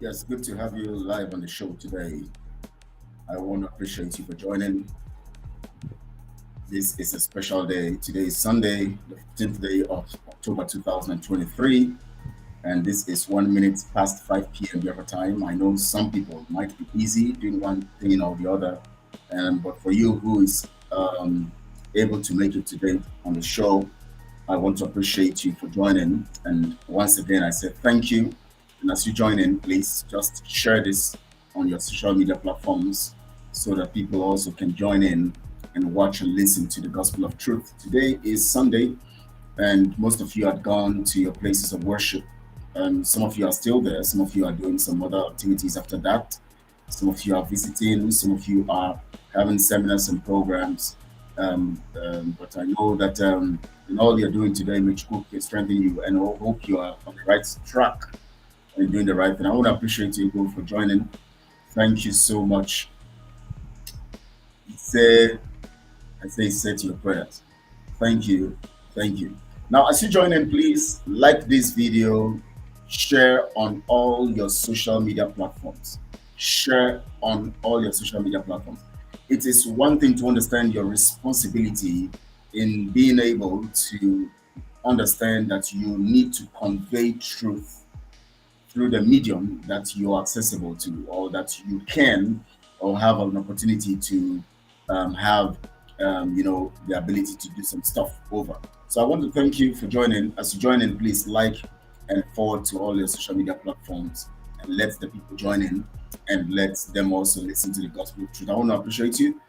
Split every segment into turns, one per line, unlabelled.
Yes, good to have you live on the show today. I want to appreciate you for joining. This is a special day. Today is Sunday, the 15th day of October 2023, and this is 1 minute past 5 p.m. Biafra time. I know some people might be busy doing one thing or the other, but for you who is able to make it today on the show, I want to appreciate you for joining. And once again, I say thank you. And as you join in, please just share this on your social media platforms so that people also can join in and watch and listen to the gospel of truth. Today is Sunday, and most of you had gone to your places of worship. Some of you are still there, some of you are doing some other activities after that. Some of you are visiting, some of you are having seminars and programs. But I know that in all you're doing today, Mitch Cook is strengthening you, and I hope you are on the right track and doing the right thing. I want to appreciate you both for joining. Thank you so much. Say to your prayers. Thank you. Thank you. Now, as you join in, please like this video, share on all your social media platforms. Share on all your social media platforms. It is one thing to understand your responsibility in being able to understand that you need to convey truth through the medium that you're accessible to, or that you can or have an opportunity to have the ability to do some stuff over. So I want to thank you for joining. As you join in, please like and forward to all your social media platforms and let the people join in and let them also listen to the gospel of truth. I want to appreciate you.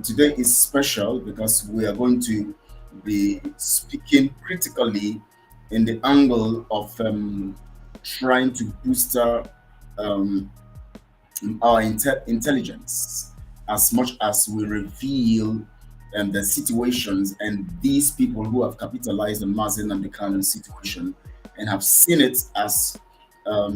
Today is special because we are going to be speaking critically in the angle of trying to boost our intelligence as much as we reveal the situations and these people who have capitalized on Mazen and the current situation and have seen it as a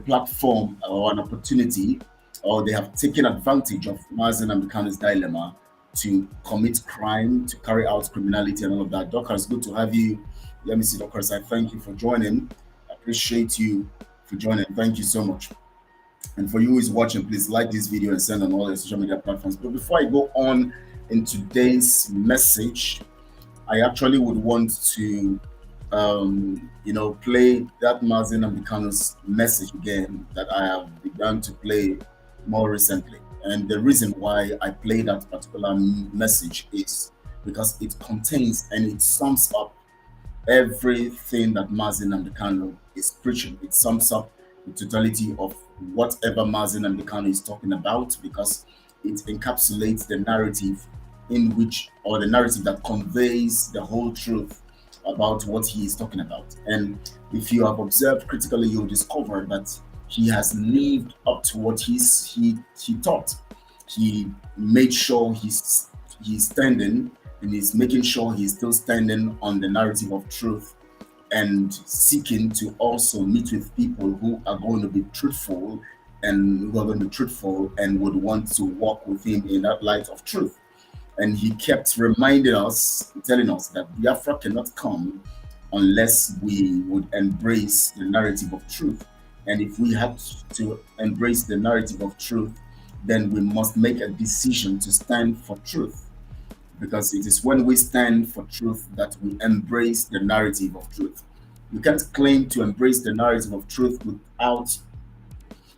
platform or an opportunity, or they have taken advantage of Mazen and Buchanan's dilemma to commit crime, to carry out criminality and all of that. Docker, it's good to have you. Let me see, Docker, I thank you for joining. I appreciate you for joining. Thank you so much. And for you who is watching, please like this video and send on all your social media platforms. But before I go on in today's message, I actually would want to play that Mazen and Buchanan's message again that I have begun to play more recently. And the reason why I play that particular message is because it contains and it sums up everything that Mazen and Buchanan is preaching. It sums up the totality of whatever Mazen and Buchanan is talking about, because it encapsulates the narrative in which, or the narrative that conveys the whole truth about what he is talking about. And if you have observed critically, you'll discover that he has lived up to what he taught. He made sure he's standing, and he's making sure he's still standing on the narrative of truth, and seeking to also meet with people who are going to be truthful and would want to walk with him in that light of truth. And he kept reminding us, telling us that Biafra cannot come unless we would embrace the narrative of truth. And if we have to embrace the narrative of truth, then we must make a decision to stand for truth. Because it is when we stand for truth that we embrace the narrative of truth. You can't claim to embrace the narrative of truth without,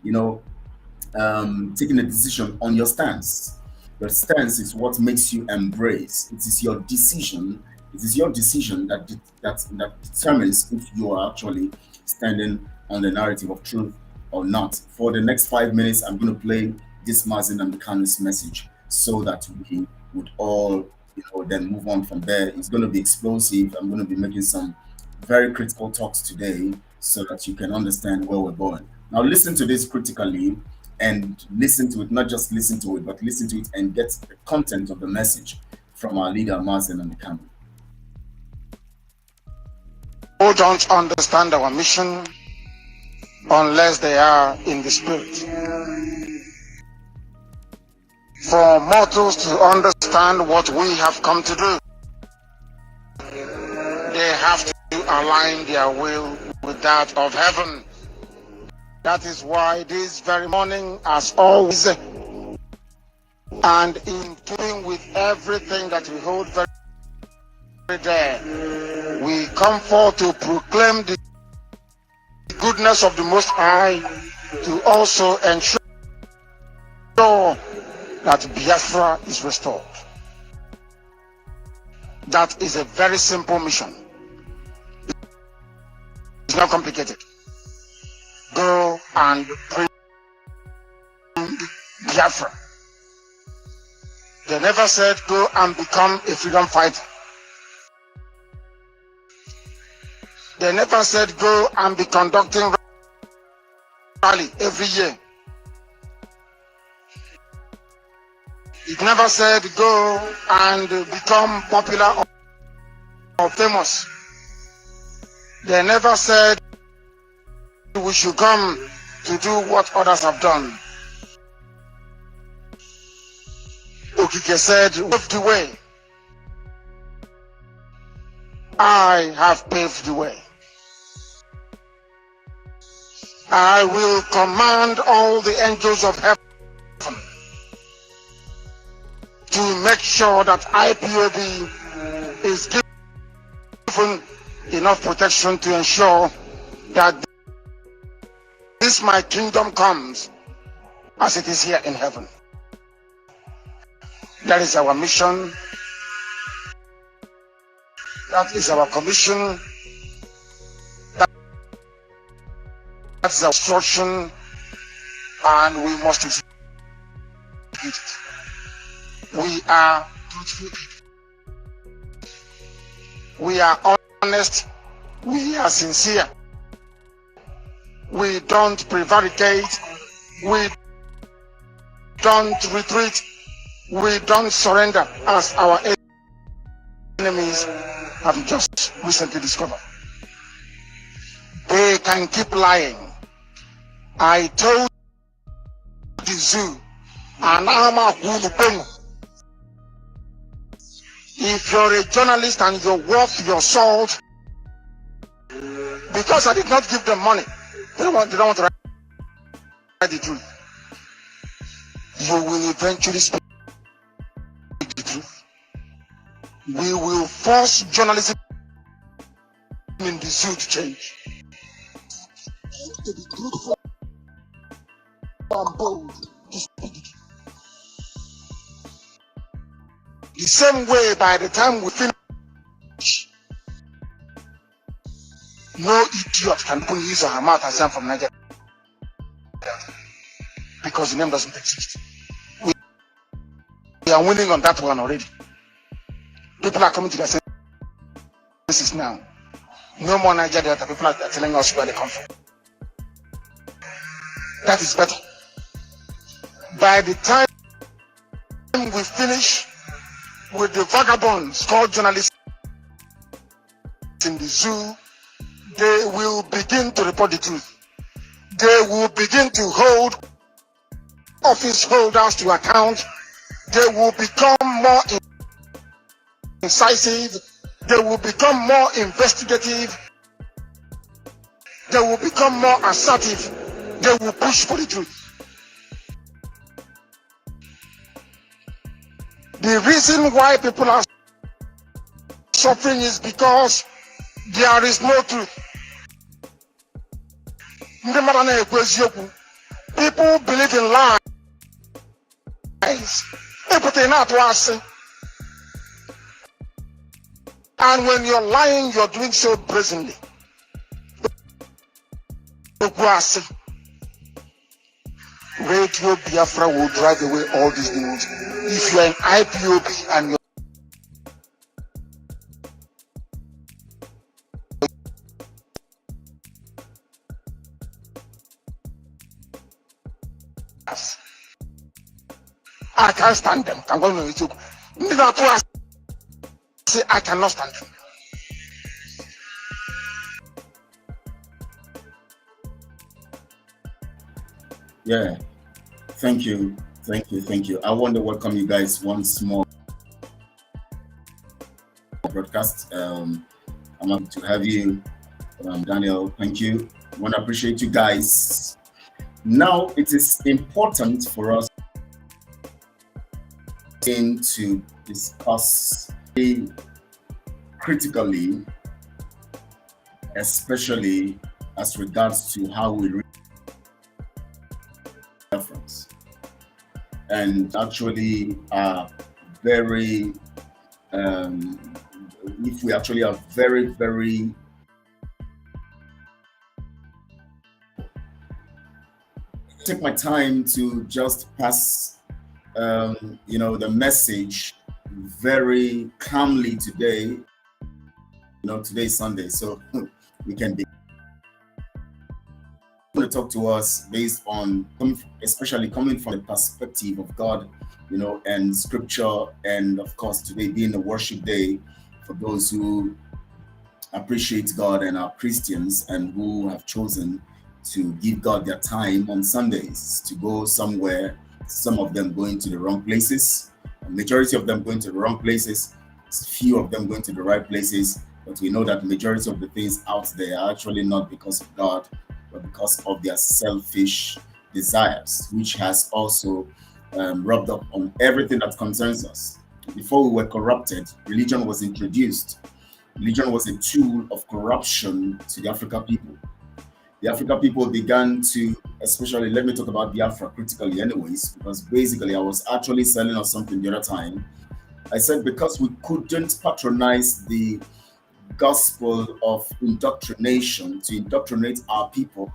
taking a decision on your stance. Your stance is what makes you embrace. It is your decision. It is your decision that determines if you are actually standing on the narrative of truth or not. For the next 5 minutes, I'm going to play this Mazen and Buchanan's message so that we would all, then move on from there. It's going to be explosive. I'm going to be making some very critical talks today so that you can understand where we're going. Now, listen to this critically and listen to it, not just listen to it, but listen to it and get the content of the message from our leader, Mazen and Buchanan.
Who don't understand our mission unless they are in the spirit. For mortals to understand what we have come to do, they have to align their will with that of heaven. That is why this very morning, as always, and in keeping with everything that we hold very dear, we come forth to proclaim the goodness of the Most High, to also ensure that Biafra is restored. That is a very simple mission. It's not complicated. Go and bring Biafra. They never said go and become a freedom fighter. They never said go and be conducting rally every year. It never said go and become popular or famous. They never said we should come to do what others have done. Okike said, pave the way. I have paved the way. I will command all the angels of heaven to make sure that IPOB is given enough protection to ensure that this my kingdom comes as it is here in heaven. That is our mission. That is our commission. That's our instruction, and we must execute it. We are truthful. We are honest. We are sincere. We don't prevaricate. We don't retreat. We don't surrender, as our enemies have just recently discovered. They can keep lying. I told the zoo, and I'm a Hulupengu. If you're a journalist and you're worth your salt, because I did not give them money, they don't want to write the truth. You will eventually speak the truth. We will force journalism in the zoo to change. To be truthful and bold to speak the truth. The same way, by the time we finish, no idiot can put his or her mouth and say from Nigeria, because the name doesn't exist. We are winning on that one already. People are coming to their senses now. No more Nigeria Delta. People are telling us where they come from. That is better. By the time we finish with the vagabonds called journalists in the zoo, they will begin to report the truth. They will begin to hold office holders to account. They will become more incisive. They will become more investigative. They will become more assertive. They will push for the truth. The reason why people are suffering is because there is no truth. People believe in lies. And when you're lying, you're doing so brazenly. Radio Biafra will drive away all these demons. If you're an IPOB and you're I can't stand them. I'm going to say I cannot stand them.
Yeah, thank you. I want to welcome you guys once more. Broadcast. I'm happy to have you, Daniel. Thank you. I want to appreciate you guys Now, it is important for us to discuss critically, especially as regards to how we read Biafrans, and actually are very, um, if we actually are very, very take my time to just pass, the message very calmly today. Today is Sunday, so we can be to talk to us based on, especially coming from the perspective of God, and Scripture, and of course today being a worship day for those who appreciate God and are Christians and who have chosen to give God their time on Sundays to go somewhere. Some of them going to the wrong places, a majority of them going to the wrong places, few of them going to the right places. But we know that majority of the things out there are actually not because of God, but because of their selfish desires, which has also rubbed up on everything that concerns us. Before we were corrupted, religion was introduced. Religion was a tool of corruption to the African people. The African people began to, especially, let me talk about Biafra critically anyways, because basically I was actually selling us something the other time. I said because we couldn't patronize the gospel of indoctrination to indoctrinate our people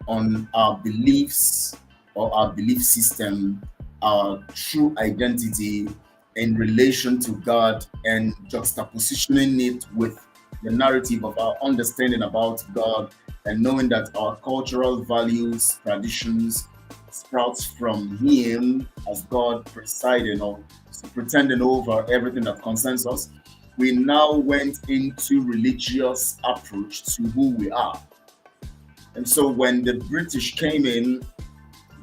on our beliefs or our belief system, our true identity in relation to God, and juxtapositioning it with the narrative of our understanding about God, and knowing that our cultural values, traditions sprouts from Him as God presiding or pretending over everything that concerns us. We now went into religious approach to who we are. And so when the British came in,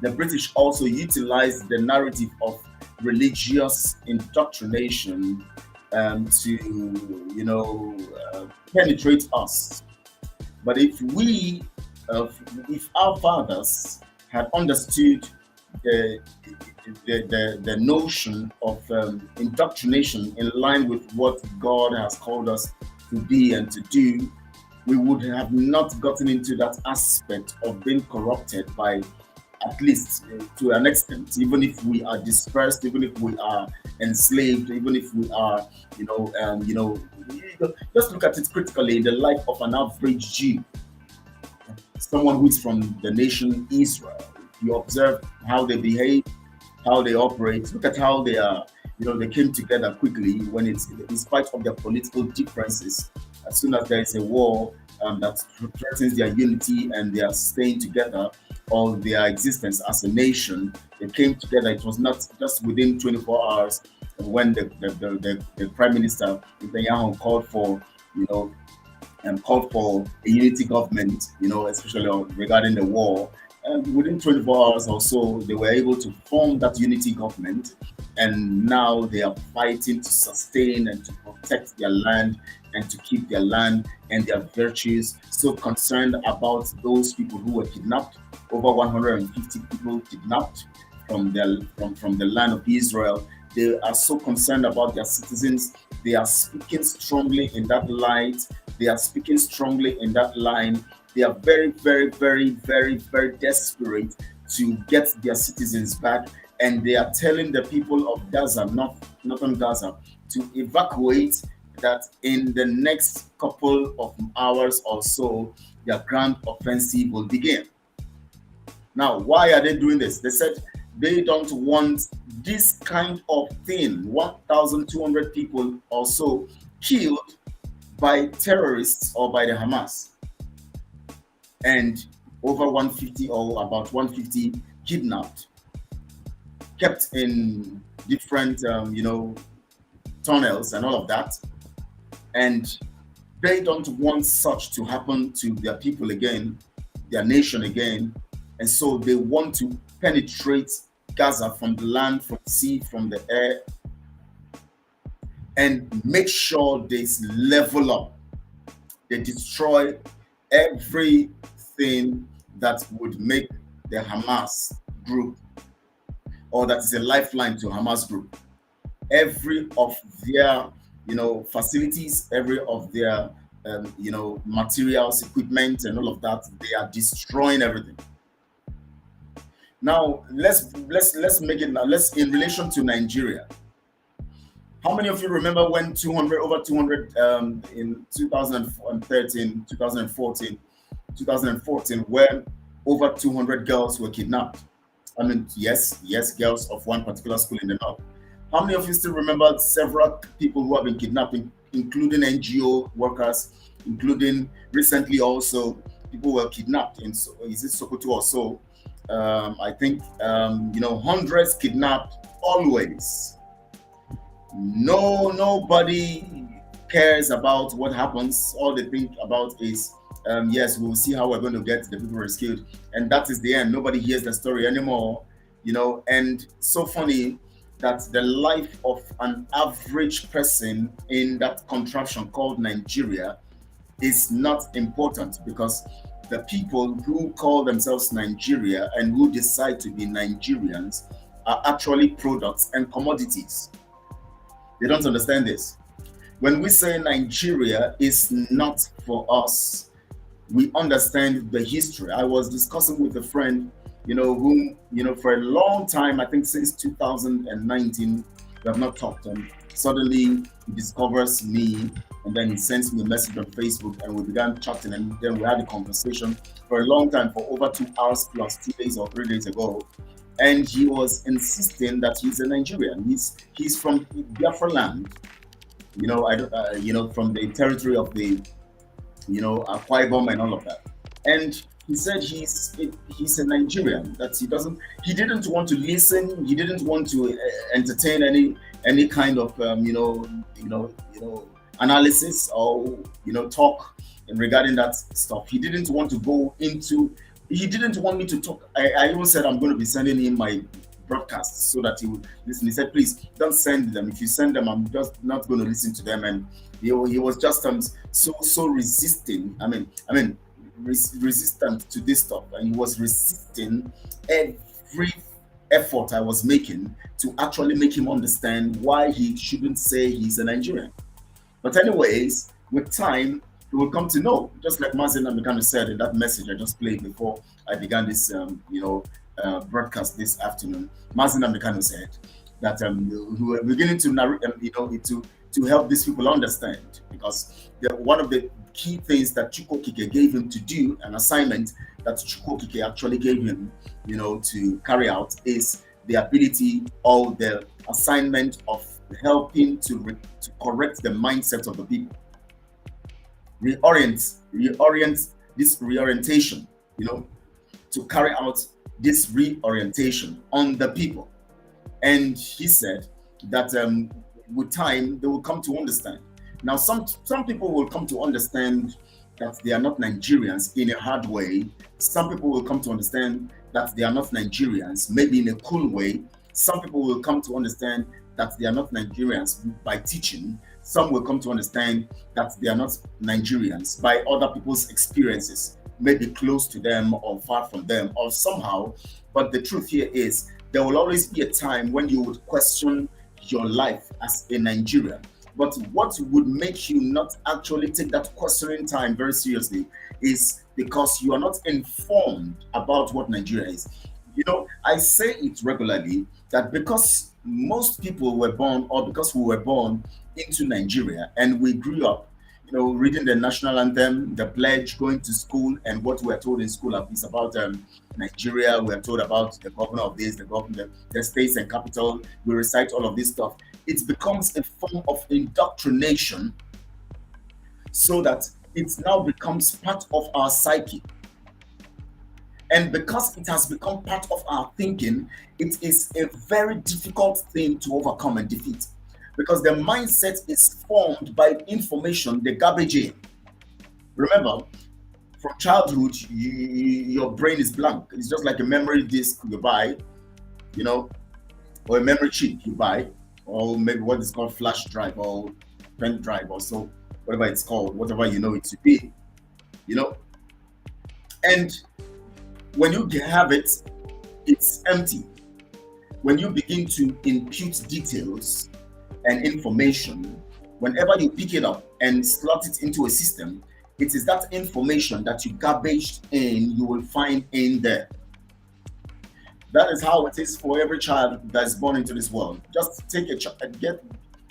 the British also utilized the narrative of religious indoctrination to, penetrate us. But if our fathers had understood the the notion of indoctrination in line with what God has called us to be and to do, we would have not gotten into that aspect of being corrupted by, at least to an extent, even if we are dispersed, even if we are enslaved, even if we are, just look at it critically in the life of an average Jew, someone who is from the nation Israel. You observe how they behave, how they operate. Look at how they are. They came together quickly when it's, in spite of their political differences. As soon as there is a war that threatens their unity and their staying together or their existence as a nation, they came together. It was not just within 24 hours when the Prime Minister Netanyahu called for a unity government, especially regarding the war. And within 24 hours or so, they were able to form that unity government. And now they are fighting to sustain and to protect their land and to keep their land and their virtues. So concerned about those people who were kidnapped, over 150 people kidnapped from the land of Israel. They are so concerned about their citizens. They are speaking strongly in that light. They are speaking strongly in that line. They are very, very, very, very, very desperate to get their citizens back. And they are telling the people of Gaza, not on Gaza, to evacuate, that in the next couple of hours or so, their ground offensive will begin. Now, why are they doing this? They said they don't want this kind of thing, 1,200 people or so killed by terrorists or by the Hamas, and over 150 or about 150 kidnapped, kept in different, tunnels and all of that. And they don't want such to happen to their people again, their nation again. And so they want to penetrate Gaza from the land, from the sea, from the air, and make sure they level up. They destroy everything that would make the Hamas group, or that is a lifeline to Hamas group. Every of their, facilities, every of their, materials, equipment, and all of that, they are destroying everything. Now let's make it now. Let's in relation to Nigeria. How many of you remember when 200 over 200 in 2013, 2014, 2014, when over 200 girls were kidnapped? I mean, yes, girls of one particular school in the north. How many of you still remember several people who have been kidnapped, including NGO workers, including recently also people were kidnapped in, is it Sokoto or so? I think, hundreds kidnapped always. Nobody cares about what happens. All they think about is, yes, we'll see how we're going to get the people rescued, and that is the end. Nobody hears the story anymore, And so funny that the life of an average person in that contraption called Nigeria is not important, because the people who call themselves Nigeria and who decide to be Nigerians are actually products and commodities. They don't understand this. When we say Nigeria is not for us, we understand the history. I was discussing with a friend, whom, for a long time, I think since 2019, we have not talked. And suddenly he discovers me, and then he sends me a message on Facebook, and we began chatting, and then we had a conversation for a long time, for over 2 hours plus, 2 days or 3 days ago. And he was insisting that he's a Nigerian. He's from Biafra land, from the territory of the, Akwa Ibom and all of that. And he said he's a Nigerian. That he didn't want to listen. He didn't want to entertain any kind of analysis or talk regarding that stuff. He didn't want to go into. He didn't want me to talk. I even said I'm going to be sending him my broadcasts so that he would listen. He said, please don't send them. If you send them, I'm just not going to listen to them. And he was just so resisting. Resistant to this stuff, and he was resisting every effort I was making to actually make him understand why he shouldn't say he's a Nigerian. But anyways, with time, he will come to know, just like Mazin Amikano said in that message I just played before I began this, broadcast this afternoon. Mazin Amikano said that we are beginning to narrate, to help these people understand, because one of the key things that Chukwokike gave him to do, an assignment that Chukwokike actually gave him, to carry out, is the ability or the assignment of helping to correct the mindset of the people, reorient this reorientation, to carry out this reorientation on the people. And he said that with time they will come to understand. Now, some people will come to understand that they are not Nigerians in a hard way. Some people will come to understand that they are not Nigerians, maybe in a cool way. Some people will come to understand that they are not Nigerians by teaching. Some will come to understand that they are not Nigerians by other people's experiences, maybe close to them or far from them or somehow. But the truth here is there will always be a time when you would question your life as a Nigerian. But what would make you not actually take that questioning time very seriously is because you are not informed about what Nigeria is. I say it regularly that because most people were born, or because we were born into Nigeria and we grew up, reading the national anthem, the pledge, going to school, and what we are told in school is about Nigeria. We are told about the governor of this, the governor, the states and capital. We recite all of this stuff. It becomes a form of indoctrination, so that it now becomes part of our psyche. And because it has become part of our thinking, it is a very difficult thing to overcome and defeat, because the mindset is formed by information, the garbage in. Remember, from childhood, your brain is blank. It's just like a memory disk you buy, or a memory chip you buy, or maybe what is called flash drive or pen drive, or so, whatever it's called, whatever it to be, And When you have it, it's empty. When you begin to impute details and information, whenever you pick it up and slot it into a system, it is that information that you garbaged in, you will find in there. That is how it is for every child that's born into this world. Just take a child,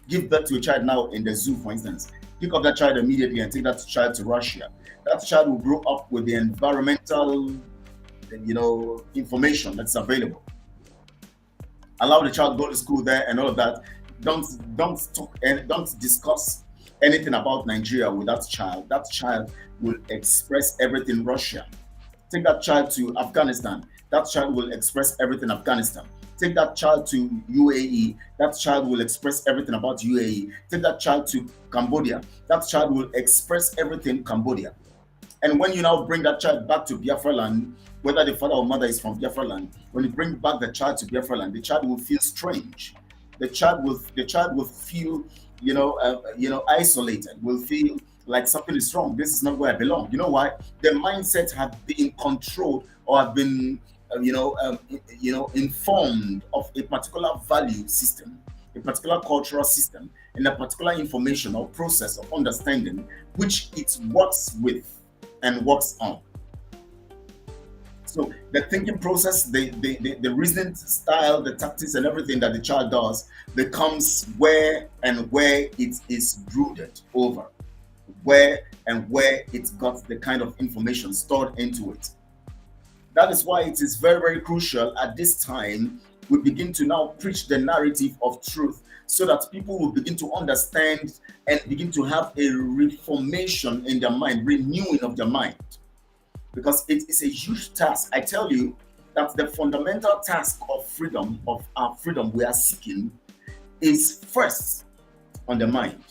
give birth to a child now in the zoo, for instance. Pick up that child immediately and take that child to Russia. That child will grow up with the environmental, information that's available. Allow the child to go to school there and all of that. Don't talk and don't discuss anything about Nigeria with that child. That child will express everything Russia. Take that child to Afghanistan. That child will express everything Afghanistan. Take that child to UAE. That child will express everything about UAE. Take that child to Cambodia. That child will express everything Cambodia. And when you now bring that child back to Biafra land, whether the father or mother is from Biafra land, when you bring back the child to Biafra land, the child will feel strange. The child will feel, isolated. Will feel like something is wrong. This is not where I belong. You know why? The mindset have been controlled or have been, informed of a particular value system, a particular cultural system, and a particular information or process of understanding, which it works with and works on. So the thinking process, the reasoning style, the tactics, and everything that the child does becomes where it is brooded over, where it got the kind of information stored into it. That is why it is very, very crucial at this time we begin to now preach the narrative of truth so that people will begin to understand and begin to have a reformation in their mind, renewing of their mind. Because it is a huge task. I tell you that the fundamental task of freedom, of our freedom we are seeking, is first on the mind.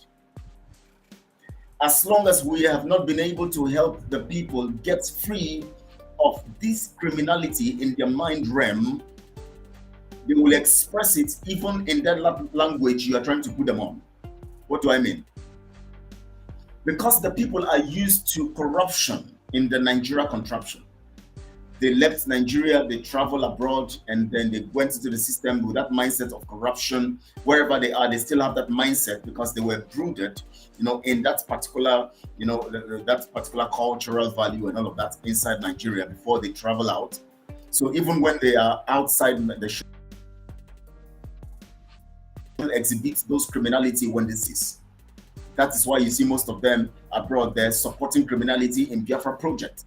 As long as we have not been able to help the people get free of this criminality in their mind realm, they will express it even in that language you are trying to put them on. What do I mean? Because the people are used to corruption in the Nigeria contraption. They left Nigeria, they travel abroad, and then they went into the system with that mindset of corruption. Wherever they are, they still have that mindset because they were brooded, in that particular, that particular cultural value and all of that inside Nigeria before they travel out. So even when they are outside the show, exhibit those criminality when this is. That is why you see most of them abroad there supporting criminality in Biafra project.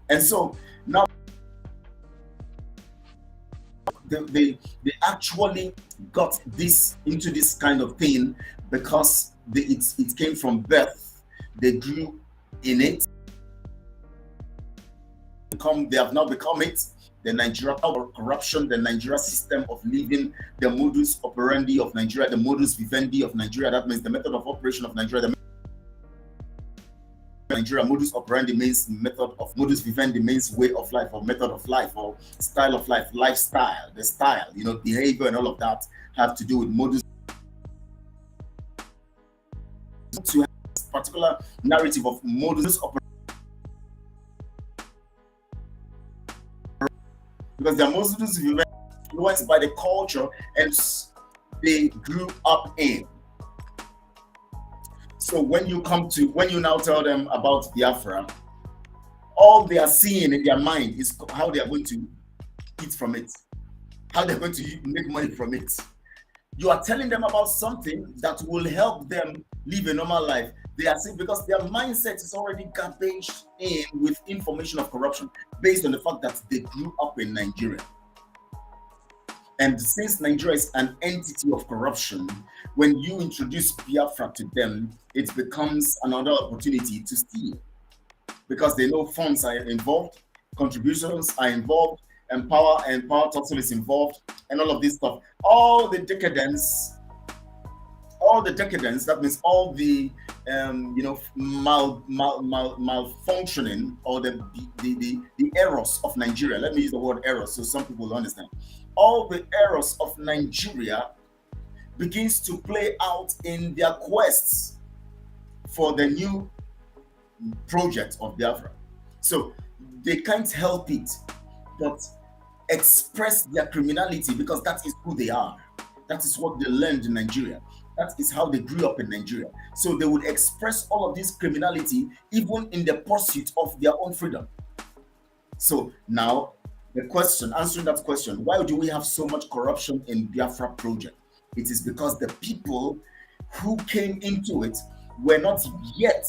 And so now they actually got this into this kind of thing because it came from birth. They grew in it. They have now become it. The Nigeria corruption, the Nigeria system of living, the modus operandi of Nigeria, the modus vivendi of Nigeria. That means the method of operation of Nigeria. Nigeria modus operandi means method of modus vivendi means way of life or method of life or style of life, lifestyle, the style, behavior and all of that have to do with modus. To have this particular narrative of modus operandi. Because they are mostly influenced by the culture and they grew up in. So when you now tell them about Biafra, all they are seeing in their mind is how they are going to eat from it, how they're going to make money from it. You are telling them about something that will help them live a normal life. They are saying because their mindset is already garbaged in with information of corruption based on the fact that they grew up in Nigeria. And since Nigeria is an entity of corruption, when you introduce Biafra to them, it becomes another opportunity to steal. Because they know funds are involved, contributions are involved, and power tussle is involved, and all of this stuff. All the decadence, that means all the malfunctioning or the errors of Nigeria. Let me use the word errors so some people will understand. All the errors of Nigeria begins to play out in their quests for the new project of Biafra. So they can't help it but express their criminality because that is who they are. That is what they learned in Nigeria. That is how they grew up in Nigeria. So they would express all of this criminality even in the pursuit of their own freedom. So now the question, answering that question, why do we have so much corruption in Biafra project? It is because the people who came into it were not yet,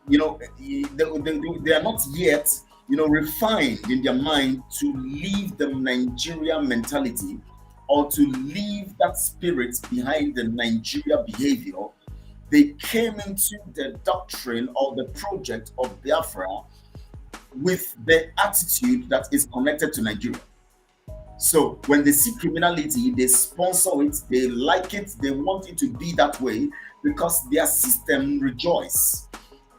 they are not yet, refined in their mind to leave the Nigerian mentality or to leave that spirit behind the Nigeria behavior. They came into the doctrine or the project of Biafra with the attitude that is connected to Nigeria. So when they see criminality, they sponsor it, they like it, they want it to be that way because their system rejoice.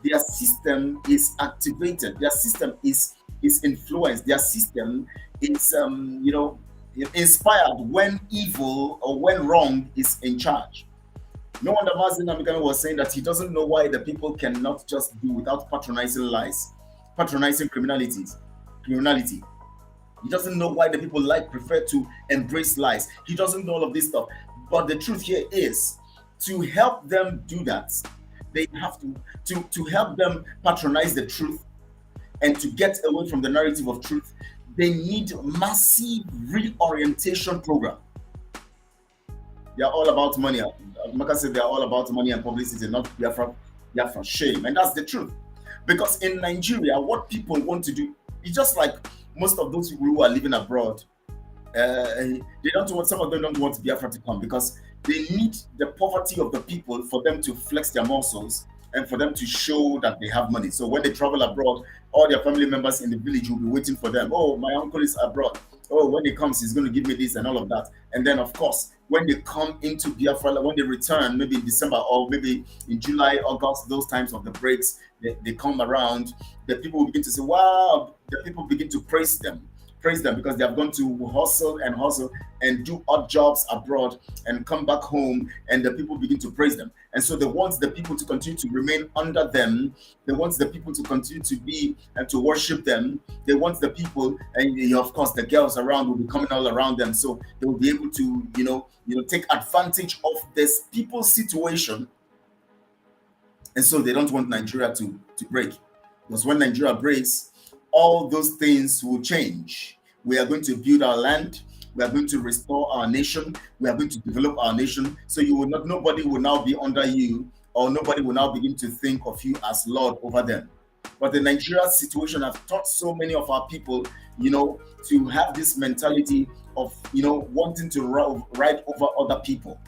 Their system is activated. Their system is influenced. Their system is inspired when evil or when wrong is in charge. No wonder Mazin Namikano was saying that he doesn't know why the people cannot just do without patronizing lies, patronizing criminality. He doesn't know why the people prefer to embrace lies. He doesn't know all of this stuff. But the truth here is, to help them do that, they have to help them patronize the truth and to get away from the narrative of truth. They need massive reorientation program. They are all about money. Maka said they are all about money and publicity, not Biafra shame. And that's the truth. Because in Nigeria, what people want to do is just like most of those people who are living abroad. They don't want, some of them don't want Biafra to come because they need the poverty of the people for them to flex their muscles and for them to show that they have money. So when they travel abroad, all their family members in the village will be waiting for them. Oh, my uncle is abroad. Oh, when he comes, he's going to give me this and all of that. And then, of course, when they come into Biafra, when they return, maybe in December or maybe in July, August, those times of the breaks, they come around, the people will begin to say, wow, the people begin to praise them because they have gone to hustle and do odd jobs abroad and come back home, and the people begin to praise them. And so they want the people to continue to remain under them. They want the people to continue to be and to worship them. They want the people, and of course the girls around will be coming all around them, so they will be able to take advantage of this people's situation. And so they don't want Nigeria to break, because when Nigeria breaks, all those things will change. We are going to build our land. We are going to restore our nation. We are going to develop our nation. So nobody will now be under you, or nobody will now begin to think of you as Lord over them. But the Nigeria situation has taught so many of our people, to have this mentality of, wanting to ride over other people.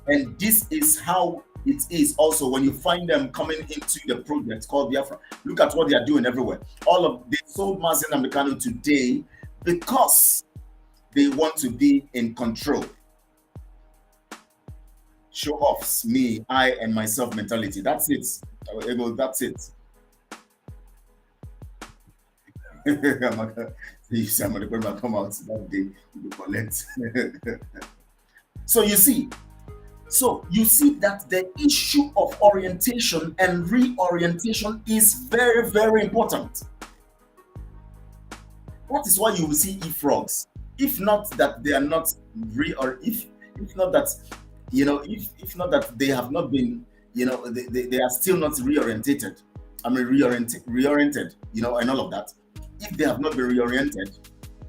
And this is how it is also when you find them coming into the project called Biafra. Look at what they are doing everywhere. They sold Mazin Namikano today because they want to be in control. Show offs, me, I, and myself mentality. That's it. That's it. Somebody come out that day, you collect. So you see that the issue of orientation and reorientation is very, very important. That is why you will see frogs. If not that they are not if not that if not that they have not been, they are still not reoriented. Reoriented, and all of that. If they have not been reoriented,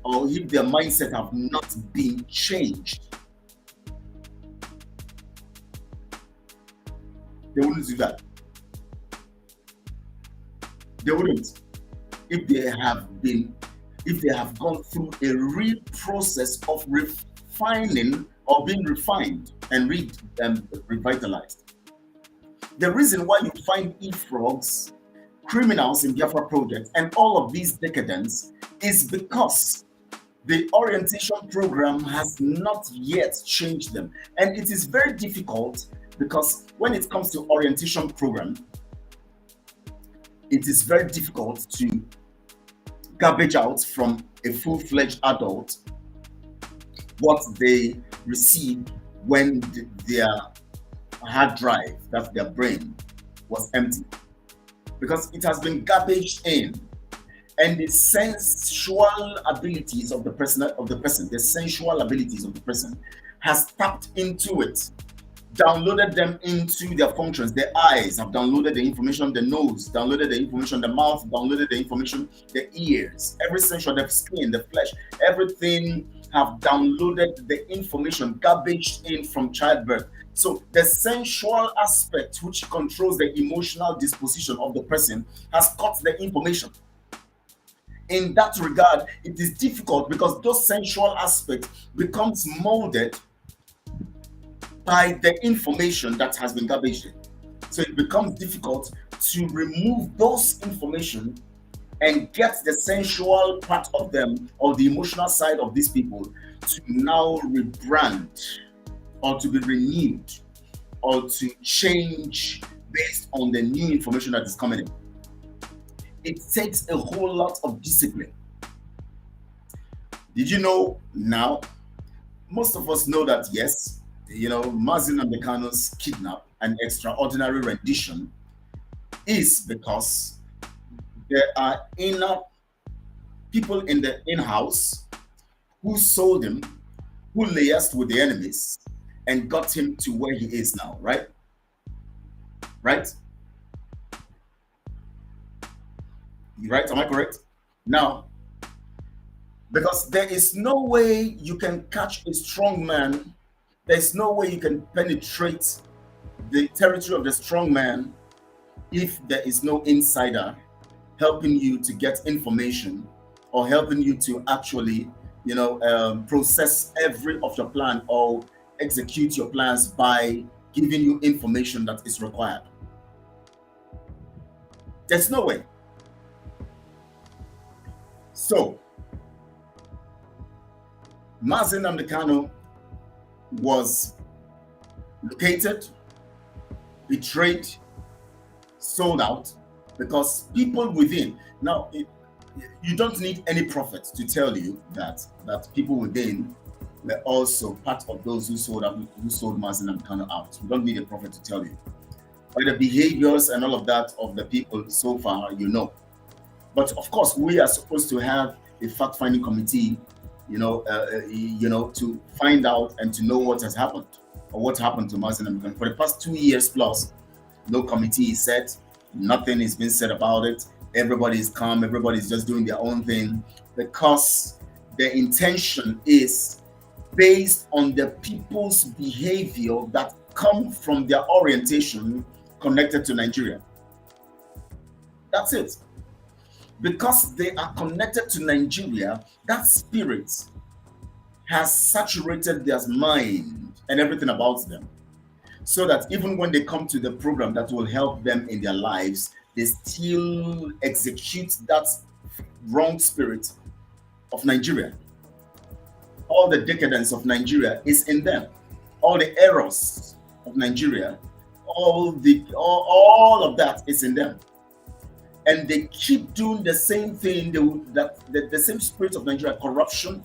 or if their mindset have not been changed, they wouldn't do that. They wouldn't. If they have gone through a real process of refining or being refined and revitalized. The reason why you find frogs, criminals in Biafra project, and all of these decadents is because the orientation program has not yet changed them. And it is very difficult because when it comes to orientation program, it is very difficult to garbage out from a full-fledged adult what they received when their hard drive, that's their brain, was empty. Because it has been garbaged in. and the sensual abilities of the person, the sensual abilities of the person has tapped into it, downloaded them into their functions. The eyes have downloaded the information, the nose downloaded the information, the mouth downloaded the information, the ears, every sensual, the skin, the flesh, everything have downloaded the information, garbage in from childbirth. So the sensual aspect, which controls the emotional disposition of the person, has got the information. In that regard, it is difficult because those sensual aspects becomes molded by the information that has been garbaged in. So it becomes difficult to remove those information and get the sensual part of them, or the emotional side of these people, to now rebrand or to be renewed or to change based on the new information that is coming in. It takes a whole lot of discipline. Did you know now? Most of us know that, yes, Mazi Nnamdi Kanu's kidnap and extraordinary rendition is because there are inner people in the in-house who sold him, who liaised with the enemies and got him to where he is now, right? Right? Right? Am I correct? Now, because there is no way you can catch a strong man, there's no way you can penetrate the territory of the strong man if there is no insider helping you to get information, or helping you to actually, process every of your plan or execute your plans by giving you information that is required. There's no way. So, Mazi Nnamdi Kanu was located, betrayed, sold out, because people within. Now, you don't need any prophet to tell you that people within were also part of those who sold Mazi Nnamdi Kanu out. You don't need a prophet to tell you. By the behaviors and all of that of the people so far, But of course, we are supposed to have a fact-finding committee, to find out and to know what has happened, or what happened to Mazi Nnamdi Kanu. For the past 2 years plus, no committee is set, nothing is being said about it. Everybody is calm, everybody's just doing their own thing, because the intention is based on the people's behavior that come from their orientation connected to Nigeria. That's it. Because they are connected to Nigeria, that spirit has saturated their mind and everything about them, so that even when they come to the program that will help them in their lives, they still execute that wrong spirit of Nigeria. All the decadence of Nigeria is in them. All the errors of Nigeria, all of that is in them. And they keep doing the same thing, the same spirit of Nigeria: corruption,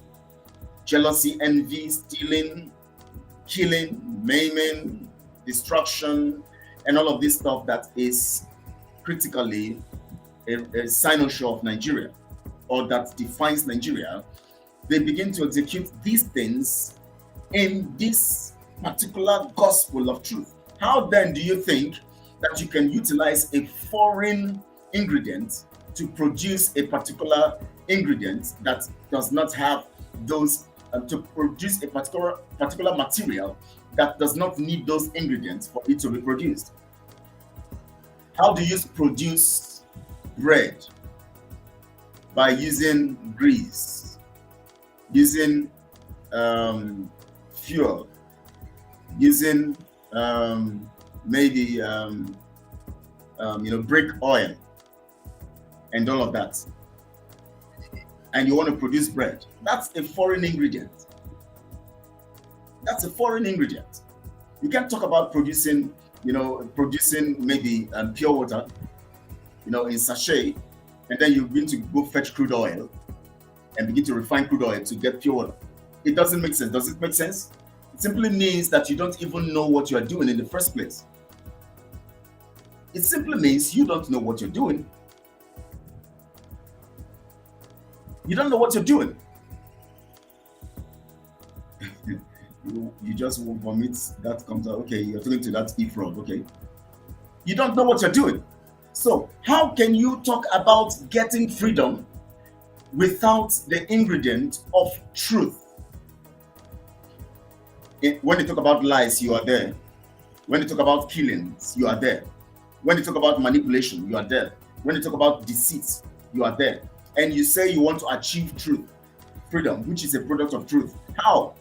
jealousy, envy, stealing, killing, maiming, destruction, and all of this stuff that is critically a signature of Nigeria, or that defines Nigeria. They begin to execute these things in this particular gospel of truth. How then do you think that you can utilize a foreign ingredient to produce a particular ingredient that does not have those, to produce a particular material that does not need those ingredients for it to be produced? How do you produce bread? By using grease, using fuel, using maybe brick oil and all of that, and you want to produce bread. That's a foreign ingredient. That's a foreign ingredient. You can't talk about producing maybe pure water, in sachet, and then you begin to go fetch crude oil and begin to refine crude oil to get pure water. It doesn't make sense. Does it make sense? It simply means that you don't even know what you are doing in the first place. It simply means you don't know what you're doing. You don't know what you're doing. You just vomit. That comes out. Okay, you're talking to that e-frog. Okay. You don't know what you're doing. So how can you talk about getting freedom without the ingredient of truth? When you talk about lies, you are there. When you talk about killings, you are there. When you talk about manipulation, you are there. When you talk about deceit, you are there. And you say you want to achieve truth, freedom, which is a product of truth. How?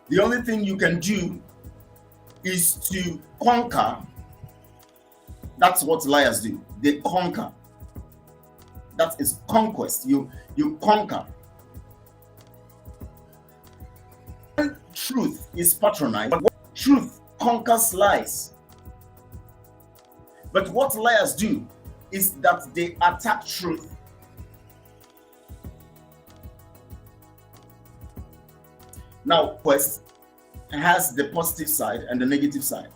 The only thing you can do is to conquer. That's what liars do. They conquer. That is conquest. You conquer. When truth is patronized, truth conquers lies. But what liars do is that they attack truth. Now, quest has the positive side and the negative side.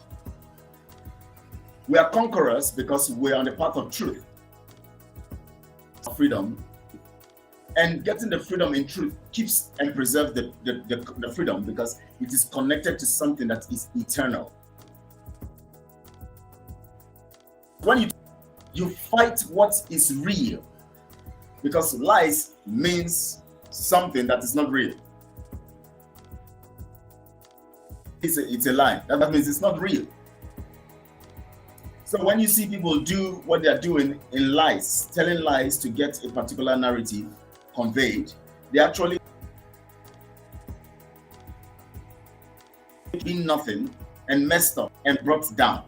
We are conquerors because we are on the path of truth, freedom, and getting the freedom in truth keeps and preserves the freedom because it is connected to something that is eternal. When you fight what is real, because lies means something that is not real. It's a lie. That means it's not real. So when you see people do what they are doing in lies, telling lies to get a particular narrative conveyed, they actually mean nothing and messed up and brought down.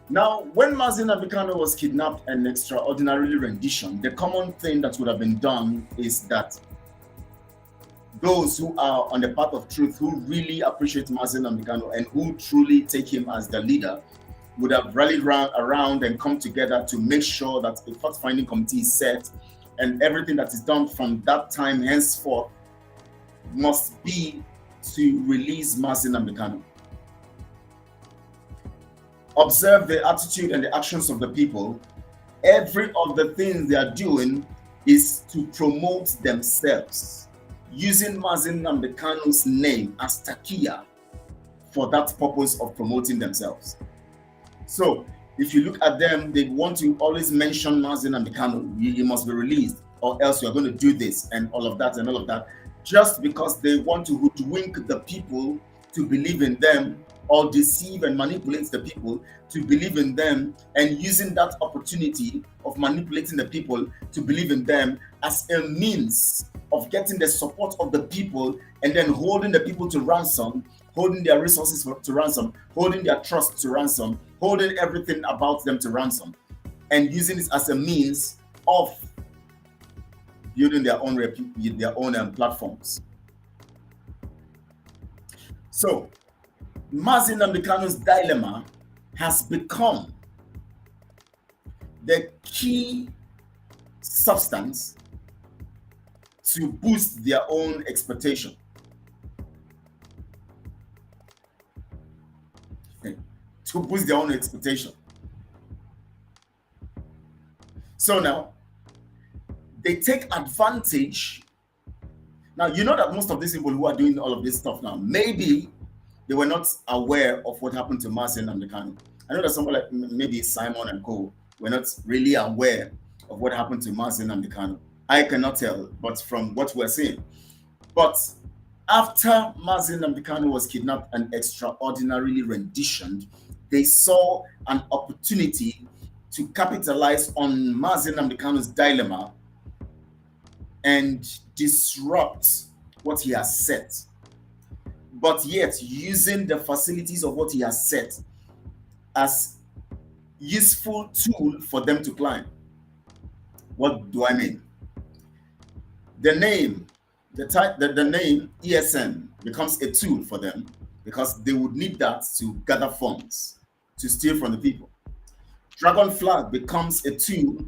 Now, when Mazi Nnamdi Kanu was kidnapped and extraordinarily renditioned, the common thing that would have been done is that those who are on the path of truth, who really appreciate Mazi Nnamdi Kanu and who truly take him as the leader, would have rallied around and come together to make sure that a fact-finding committee is set, and everything that is done from that time henceforth must be to release Mazi Nnamdi Kanu. Observe the attitude and the actions of the people. Every of the things they are doing is to promote themselves, using Mazi Nnamdi Kanu's name as takia for that purpose of promoting themselves. So if you look at them, they want to always mention Mazi Nnamdi Kanu. You must be released, or else you are going to do this and all of that and all of that, just because they want to hoodwink the people to believe in them, or deceive and manipulate the people to believe in them, and using that opportunity of manipulating the people to believe in them as a means of getting the support of the people, and then holding the people to ransom, holding their resources to ransom, holding their trust to ransom, holding everything about them to ransom, and using it as a means of building their own platforms. So Mazi Nnamdi Kanu's dilemma has become the key substance to boost their own expectation. To boost their own expectation. So now, they take advantage. Now, you know that most of these people who are doing all of this stuff now, maybe they were not aware of what happened to Mazi Nnamdi Kanu. I know that someone like maybe Simon and Co. were not really aware of what happened to Mazi Nnamdi Kanu. I cannot tell, but from what we're seeing. But after Mazi Nnamdi Kanu was kidnapped and extraordinarily renditioned, they saw an opportunity to capitalize on Mazi Nnamdi Kanu's dilemma and disrupt what he has set, but yet using the facilities of what he has set as useful tool for them to climb. What do I mean? The name ESN becomes a tool for them because they would need that to gather funds to steal from the people. Dragon flag becomes a tool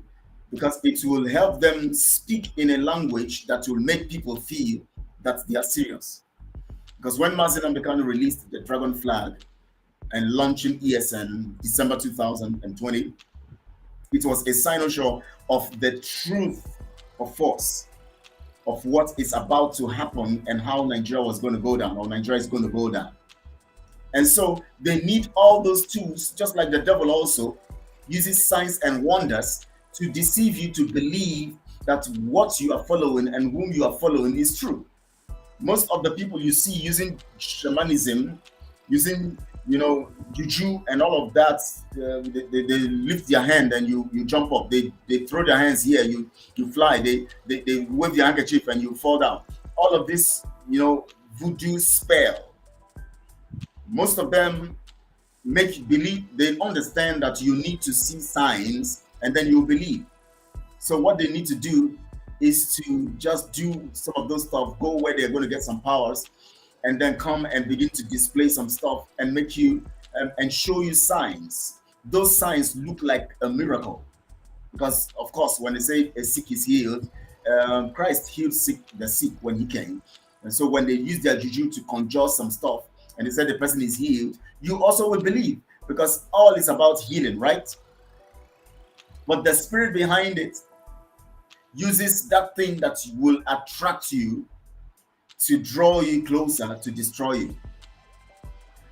because it will help them speak in a language that will make people feel that they are serious. Because when Mazi Nnamdi Kanu released the Dragon flag and launching ESN December 2020, It was a cynosure of the truth of force of what is about to happen and how Nigeria was going to go down, or Nigeria is going to go down. And so they need all those tools, just like the devil also uses signs and wonders to deceive you to believe that what you are following and whom you are following is true. Most of the people you see using shamanism, using juju and all of that, they lift their hand and you jump up. They throw their hands here, you fly. They wave their handkerchief and you fall down. All of this, voodoo spell. Most of them make you believe. They understand that you need to see signs and then you believe. So what they need to do is to just do some of those stuff, go where they're going to get some powers, and then come and begin to display some stuff and make you and show you signs. Those signs look like a miracle, because of course when they say a sick is healed, Christ healed the sick when he came. And so when they use their juju to conjure some stuff and they say the person is healed, you also will believe, because all is about healing, right? But the spirit behind it uses that thing that will attract you to draw you closer, to destroy you.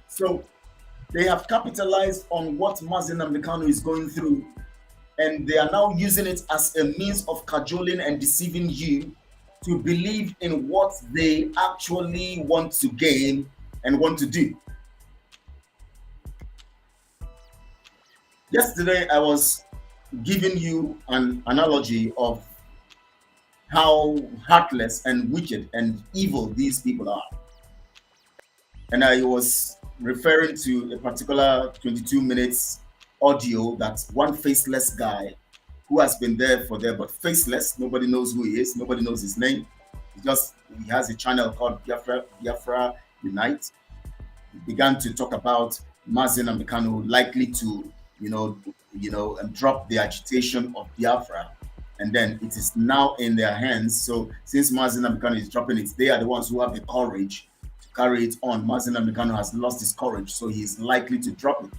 So they have capitalized on what Mazi Nnamdi Kanu is going through, and they are now using it as a means of cajoling and deceiving you to believe in what they actually want to gain and want to do. Yesterday, I was giving you an analogy of how heartless and wicked and evil these people are. And I was referring to a particular 22 minutes audio that one faceless guy who has been there for there, but faceless, nobody knows who he is, nobody knows his name. He has a channel called BIAFRA Unite. He began to talk about Mazi Nnamdi Kanu likely to, drop the agitation of Biafra. And then it is now in their hands. So since Mazi Nnamdi Kanu is dropping it, they are the ones who have the courage to carry it on. Mazi Nnamdi Kanu has lost his courage, so he is likely to drop it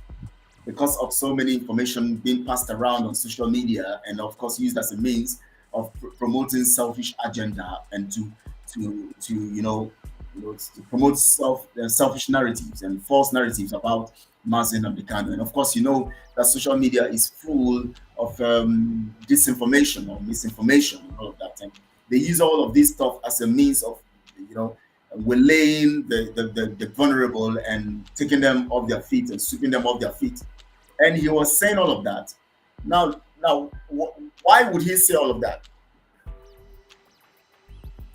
because of so many information being passed around on social media, and of course used as a means of promoting selfish agenda and to promote selfish narratives and false narratives about Mazi Nnamdi Kanu. And of course, that social media is full of disinformation or misinformation and all of that. And they use all of this stuff as a means of, waylaying the vulnerable and taking them off their feet and sweeping them off their feet. And he was saying all of that. Now, why would he say all of that?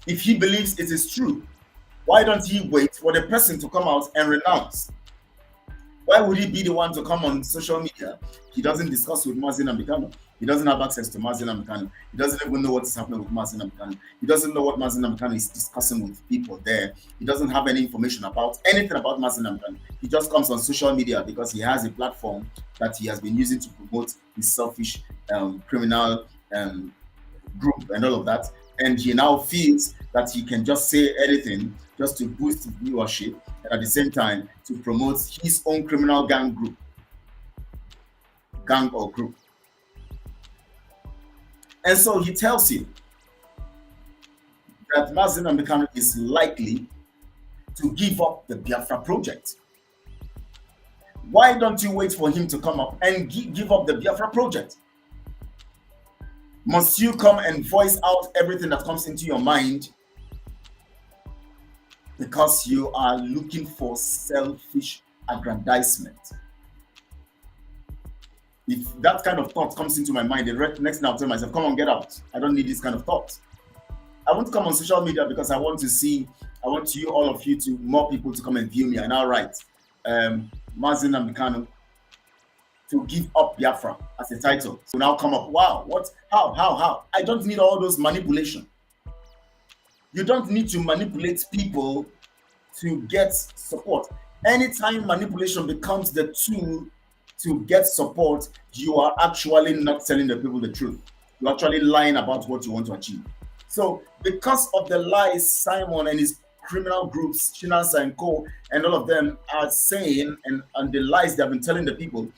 If he believes it is true, why don't he wait for the person to come out and renounce? Why would he be the one to come on social media? He doesn't discuss with Mazi Nnamdi Kanu. He doesn't have access to Mazi Nnamdi Kanu. He doesn't even know what is happening with Mazi Nnamdi Kanu. He doesn't know what Mazi Nnamdi Kanu is discussing with people there. He doesn't have any information about anything about Mazi Nnamdi Kanu. He just comes on social media because he has a platform that he has been using to promote his selfish criminal group and all of that. And he now feels that he can just say anything just to boost viewership, and at the same time to promote his own criminal gang or group. And so he tells you that Mazi Nnamdi Kanu is likely to give up the Biafra project. Why don't you wait for him to come up and give up the Biafra project? Must you come and voice out everything that comes into your mind because you are looking for selfish aggrandizement? If that kind of thought comes into my mind, the next thing I'll tell myself, come on, get out. I don't need this kind of thought. I want to come on social media because I want you, all of you, more people to come and view me. And I'll write Mazi Nnamdi Kanu to give up Biafra as a title. So now come up, wow, what, how? I don't need all those manipulation. You don't need to manipulate people to get support. Anytime manipulation becomes the tool to get support, you are actually not telling the people the truth. You're actually lying about what you want to achieve. So because of the lies Simon and his criminal groups, Chinasa and Co, and all of them are saying, and the lies they have been telling the people,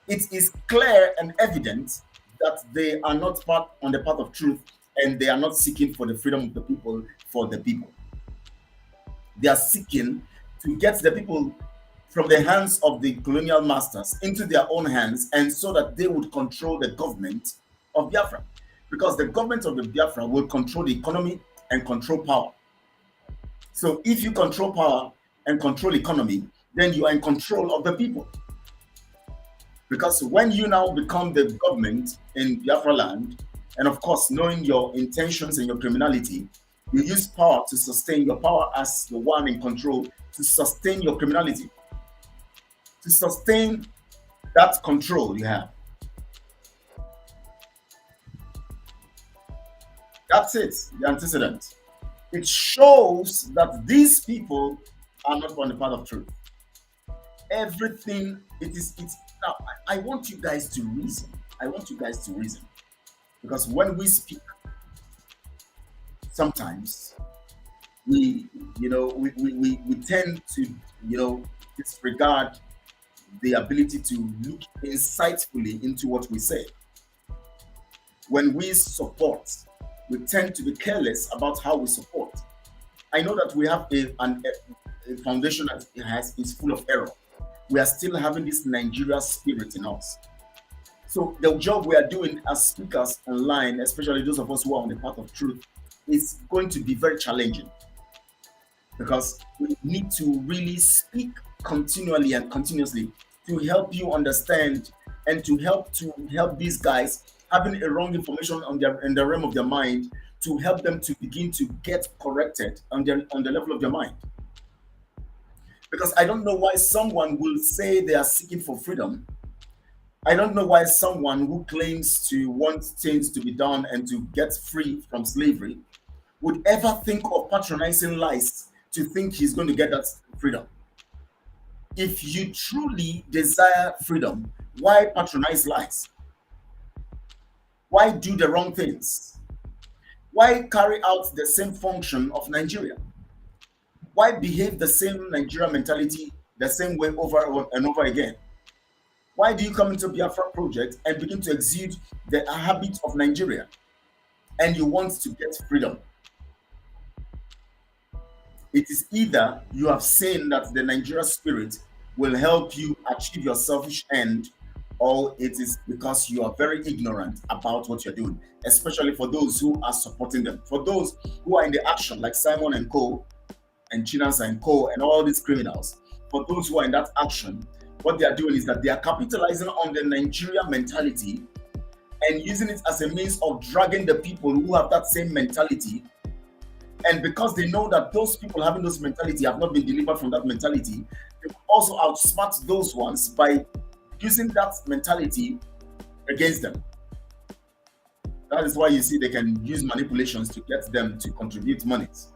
it is clear and evident that they are not part on the path of truth, and they are not seeking for the freedom of the people for the people. They are seeking to get the people from the hands of the colonial masters into their own hands, and so that they would control the government of Biafra. Because the government of the Biafra will control the economy and control power. So if you control power and control economy, then you are in control of the people. Because when you now become the government in Biafra land, and of course, knowing your intentions and your criminality, you use power to sustain your power as the one in control, to sustain your criminality, to sustain that control you have. That's it, the antecedent. It shows that these people are not on the path of truth. Everything it's now. I want you guys to reason. I want you guys to reason. Because when we speak, sometimes we tend to, disregard the ability to look insightfully into what we say. When we support, we tend to be careless about how we support. I know that we have a foundation that is full of error. We are still having this Nigeria spirit in us. So the job we are doing as speakers online, especially those of us who are on the path of truth, is going to be very challenging, because we need to really speak continually and continuously to help you understand, and to help these guys having a wrong information in the realm of their mind, to help them to begin to get corrected on the level of their mind. Because I don't know why someone will say they are seeking for freedom. I don't know why someone who claims to want things to be done and to get free from slavery would ever think of patronizing lies to think he's going to get that freedom. If you truly desire freedom, why patronize lies? Why do the wrong things? Why carry out the same function of Nigeria? Why behave the same Nigeria mentality the same way over and over again? Why do you come into Biafra project and begin to exude the habit of Nigeria, and you want to get freedom? It is either you have seen that the Nigeria spirit will help you achieve your selfish end, or it is because you are very ignorant about what you're doing, especially for those who are supporting them. For those who are in the action, like Simon and Co. and Chinasa and Co. and all these criminals, for those who are in that action, what they are doing is that they are capitalizing on the Nigeria mentality and using it as a means of dragging the people who have that same mentality. And because they know that those people having those mentality have not been delivered from that mentality, they also outsmart those ones by using that mentality against them. That is why you see they can use manipulations to get them to contribute monies.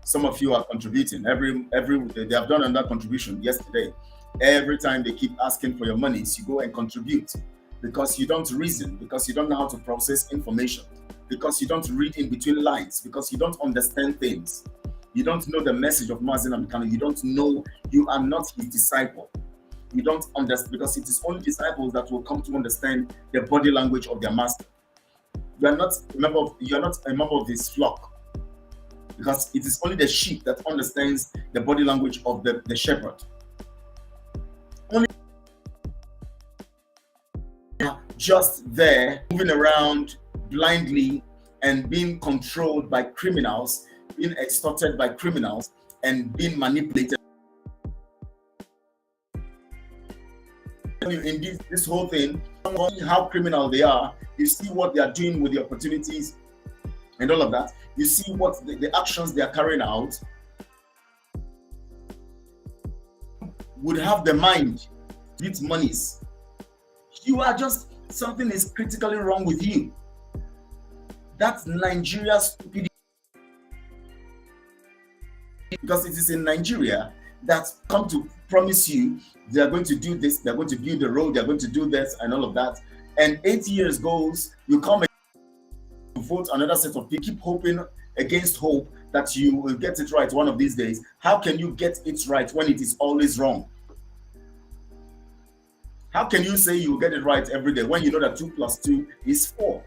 Some of you are contributing every they have done another contribution yesterday. Every time they keep asking for your monies, you go and contribute, because you don't reason, because you don't know how to process information, because you don't read in between lines, because you don't understand things. You don't know the message of Mazi Nnamdi Kanu. You don't know, you are not his disciple. You don't understand, because it is only disciples that will come to understand the body language of their master. You are not a member of his flock, because it is only the sheep that understands the body language of the shepherd. Only just there moving around blindly and being controlled by criminals, being extorted by criminals, and being manipulated. In this whole thing, how criminal they are, you see what they are doing with the opportunities and all of that. You see what the actions they are carrying out. Would have the mind to eat monies. You are just, something is critically wrong with you. That's Nigeria's stupidity. Because it is in Nigeria that come to promise you they are going to do this, they're going to build the road, they're going to do this and all of that. And 8 years goes, you come and vote another set of people, keep hoping against hope that you will get it right one of these days. How can you get it right when it is always wrong? How can you say you get it right every day when you know that 2 plus 2 is 4?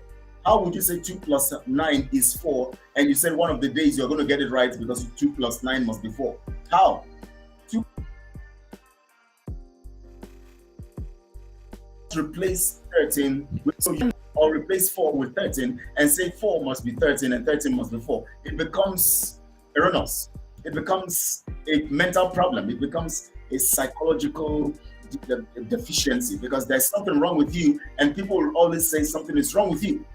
How would you say 2 plus 9 is 4 and you said one of the days you're going to get it right because 2 plus 9 must be 4? How? 2 replace 13 with, so you or replace 4 with 13 and say 4 must be 13 and 13 must be 4. It becomes erroneous. It becomes a mental problem. It becomes a psychological deficiency because there's something wrong with you and people will always say something is wrong with you.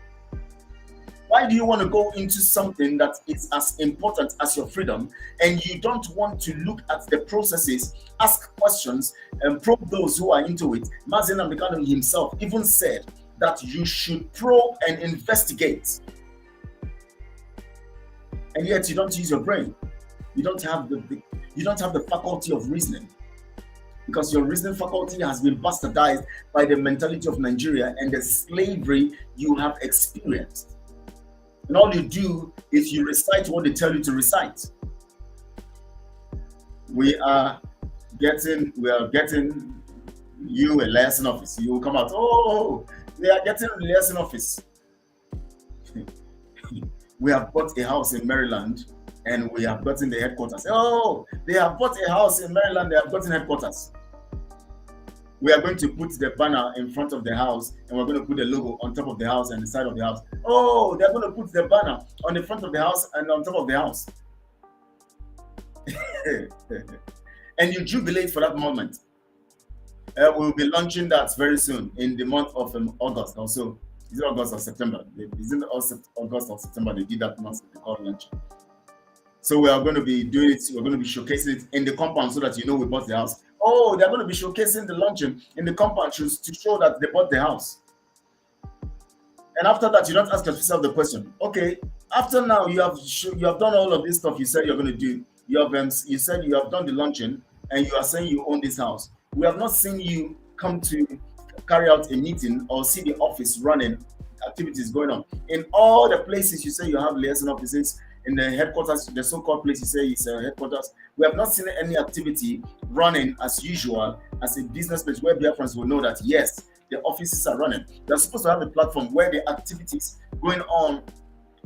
Why do you want to go into something that is as important as your freedom and you don't want to look at the processes, ask questions, and probe those who are into it? Mazi Nnamdi Kanu himself even said that you should probe and investigate. And yet you don't use your brain. You don't have the faculty of reasoning because your reasoning faculty has been bastardized by the mentality of Nigeria and the slavery you have experienced. And all you do is you recite what they tell you to recite. We are getting you a liaison office. You will come out, oh, we are getting a liaison office. We have bought a house in Maryland and we have gotten the headquarters. Oh, they have bought a house in Maryland, they have gotten headquarters. We are going to put the banner in front of the house and we're going to put the logo on top of the house and the side of the house. Oh, they're going to put the banner on the front of the house and on top of the house. And you jubilate for that moment. We'll be launching that very soon in the month of August also. Is it August or September? Is it August or September they did that month they call launch? So we are going to be doing it. We're going to be showcasing it in the compound so that you know we bought the house. Oh, they're going to be showcasing the launching in the compound to show that they bought the house. And after that, you don't ask yourself the question. Okay, after now you have done all of this stuff you said you're going to do. You said you have done the launching and you are saying you own this house. We have not seen you come to carry out a meeting or see the office running, activities going on. In all the places you say you have liaison offices, in the headquarters, the so-called place you say is headquarters, we have not seen any activity running as usual as a business place where Biafrans will know that yes, the offices are running. They're supposed to have a platform where the activities going on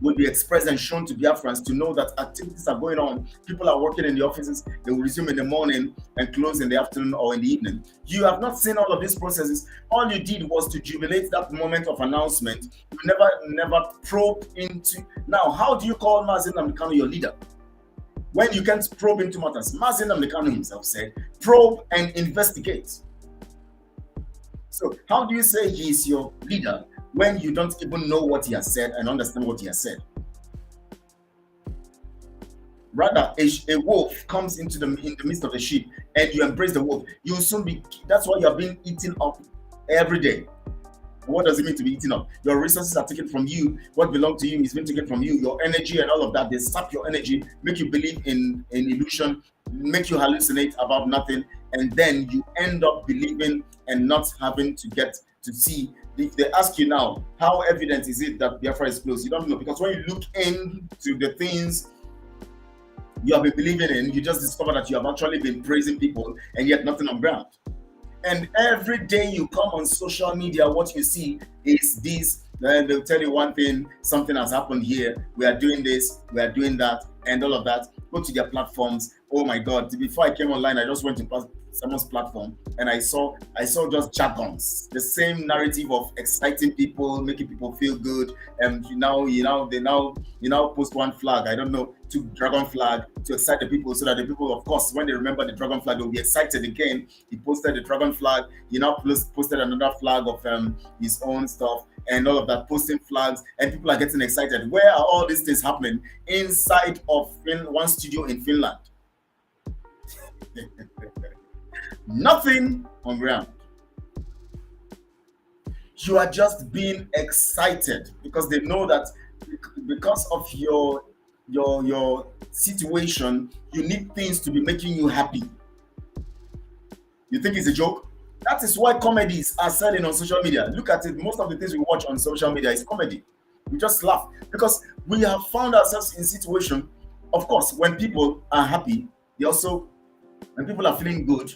will be expressed and shown to Biafrans to know that activities are going on. People are working in the offices. They will resume in the morning and close in the afternoon or in the evening. You have not seen all of these processes. All you did was to jubilate that moment of announcement. You never probe into. Now, how do you call Mazi Nnamdi Kanu your leader when you can't probe into matters? Mazi Nnamdi Kanu himself said, probe and investigate. So how do you say he is your leader when you don't even know what he has said and understand what he has said? Rather, a wolf comes in the midst of the sheep and you embrace the wolf. You will soon be, that's why you are being eaten up every day. What does it mean to be eaten up? Your resources are taken from you. What belongs to you is being taken from you. Your energy and all of that, they sap your energy, make you believe in illusion, make you hallucinate about nothing, and then you end up believing and not having to get to see. If they ask you now, how evident is it that Biafra is close? You don't know, because when you look into the things you have been believing in, you just discover that you have actually been praising people and yet nothing on ground. And every day you come on social media, what you see is this. They'll tell you one thing, something has happened here, we are doing this, we are doing that, and all of that. Go to their platforms. Oh my God, before I came online, I just went to someone's platform and I saw just jargons, the same narrative of exciting people, making people feel good. And they now post one flag, I don't know, to dragon flag to excite the people, so that the people, of course, when they remember the dragon flag, they'll be excited again. He posted the dragon flag, he now posted another flag of his own stuff and all of that, posting flags, and people are getting excited. Where are all these things happening? Inside of one studio in Finland. Nothing on ground. You are just being excited because they know that because of your situation, you need things to be making you happy. You think it's a joke? That is why comedies are selling on social media. Look at it. Most of the things we watch on social media is comedy. We just laugh because we have found ourselves in a situation. Of course, when people are happy, when people are feeling good,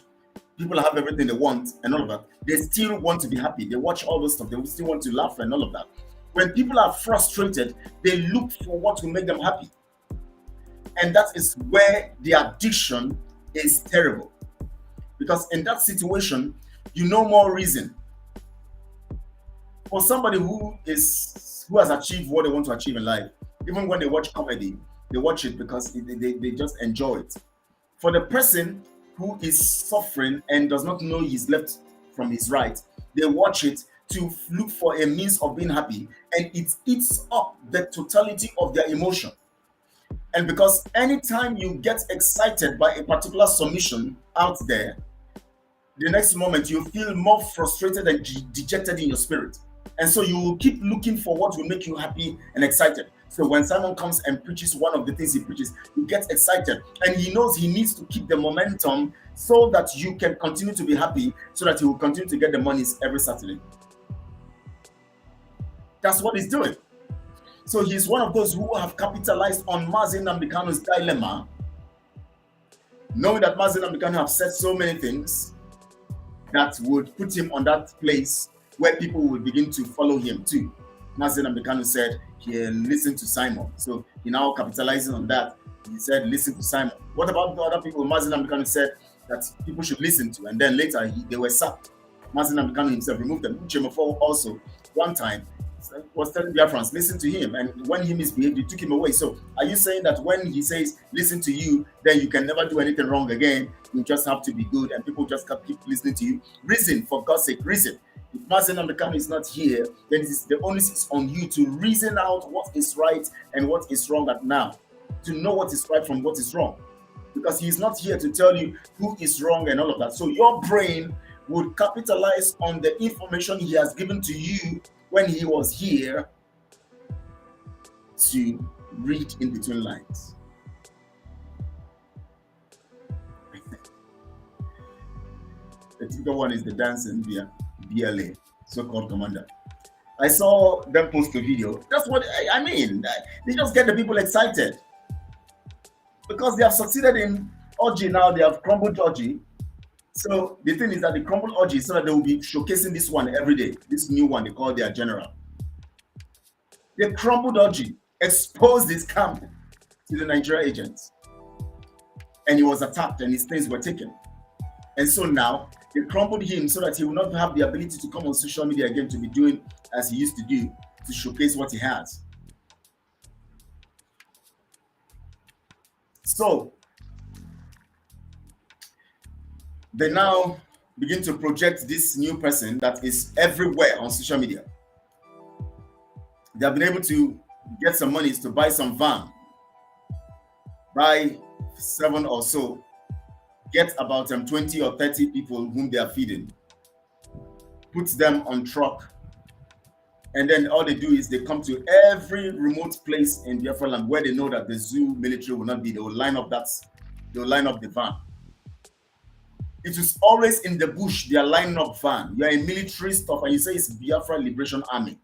people have everything they want and all of that, they still want to be happy. They watch all those stuff, they still want to laugh and all of that. When people are frustrated, they look for what will make them happy. And that is where the addiction is terrible. Because in that situation, you know more reason. For somebody who has achieved what they want to achieve in life, even when they watch comedy, they watch it because they just enjoy it. For the person who is suffering and does not know his left from his right, they watch it to look for a means of being happy, and it eats up the totality of their emotion. And because anytime you get excited by a particular submission out there, the next moment you feel more frustrated and dejected in your spirit. And so you will keep looking for what will make you happy and excited. So when Simon comes and preaches one of the things he preaches, you get excited. And he knows he needs to keep the momentum so that you can continue to be happy, so that he will continue to get the monies every Saturday. That's what he's doing. So he's one of those who have capitalized on Mazi Nnamdi Kanu's dilemma, knowing that Mazi Nnamdi Kanu have said so many things that would put him on that place where people would begin to follow him too. Mazi Nnamdi Kanu said he listened to Simon. So he now capitalizing on that. He said, listen to Simon. What about the other people Mazi Nnamdi Kanu said that people should listen to? And then later they were sacked. Mazi Nnamdi Kanu himself removed them. Uchemefo also, one time, was telling Biafrans, listen to him. And when he misbehaved, he took him away. So are you saying that when he says, listen to you, then you can never do anything wrong again? You just have to be good and people just keep listening to you? Reason, for God's sake, reason. If Mazi Nnamdi Kanu is not here, then the onus is on you to reason out what is right and what is wrong at now. To know what is right from what is wrong. Because he's not here to tell you who is wrong and all of that. So your brain would capitalize on the information he has given to you when he was here to read in between lines. The typical one is the dancing BLA, so-called commander. I saw them post a video. That's what I mean. They just get the people excited. Because they have succeeded in Oji now, they have crumbled Oji. So the thing is that they crumble Oji so that they will be showcasing this one every day. This new one they call their general. They crumbled Oji, exposed his camp to the Nigerian agents. And he was attacked and his things were taken. And so now they crumbled him so that he will not have the ability to come on social media again to be doing as he used to do, to showcase what he has. So they now begin to project this new person that is everywhere on social media. They have been able to get some monies to buy some van, buy 7 or so, get about 20 or 30 people whom they are feeding, put them on truck, and then all they do is they come to every remote place in Biafra land where they know that the zoo military will not be. They will line up the van. It is always in the bush, they are lining up van. You are a military stuff and you say it's Biafra Liberation Army.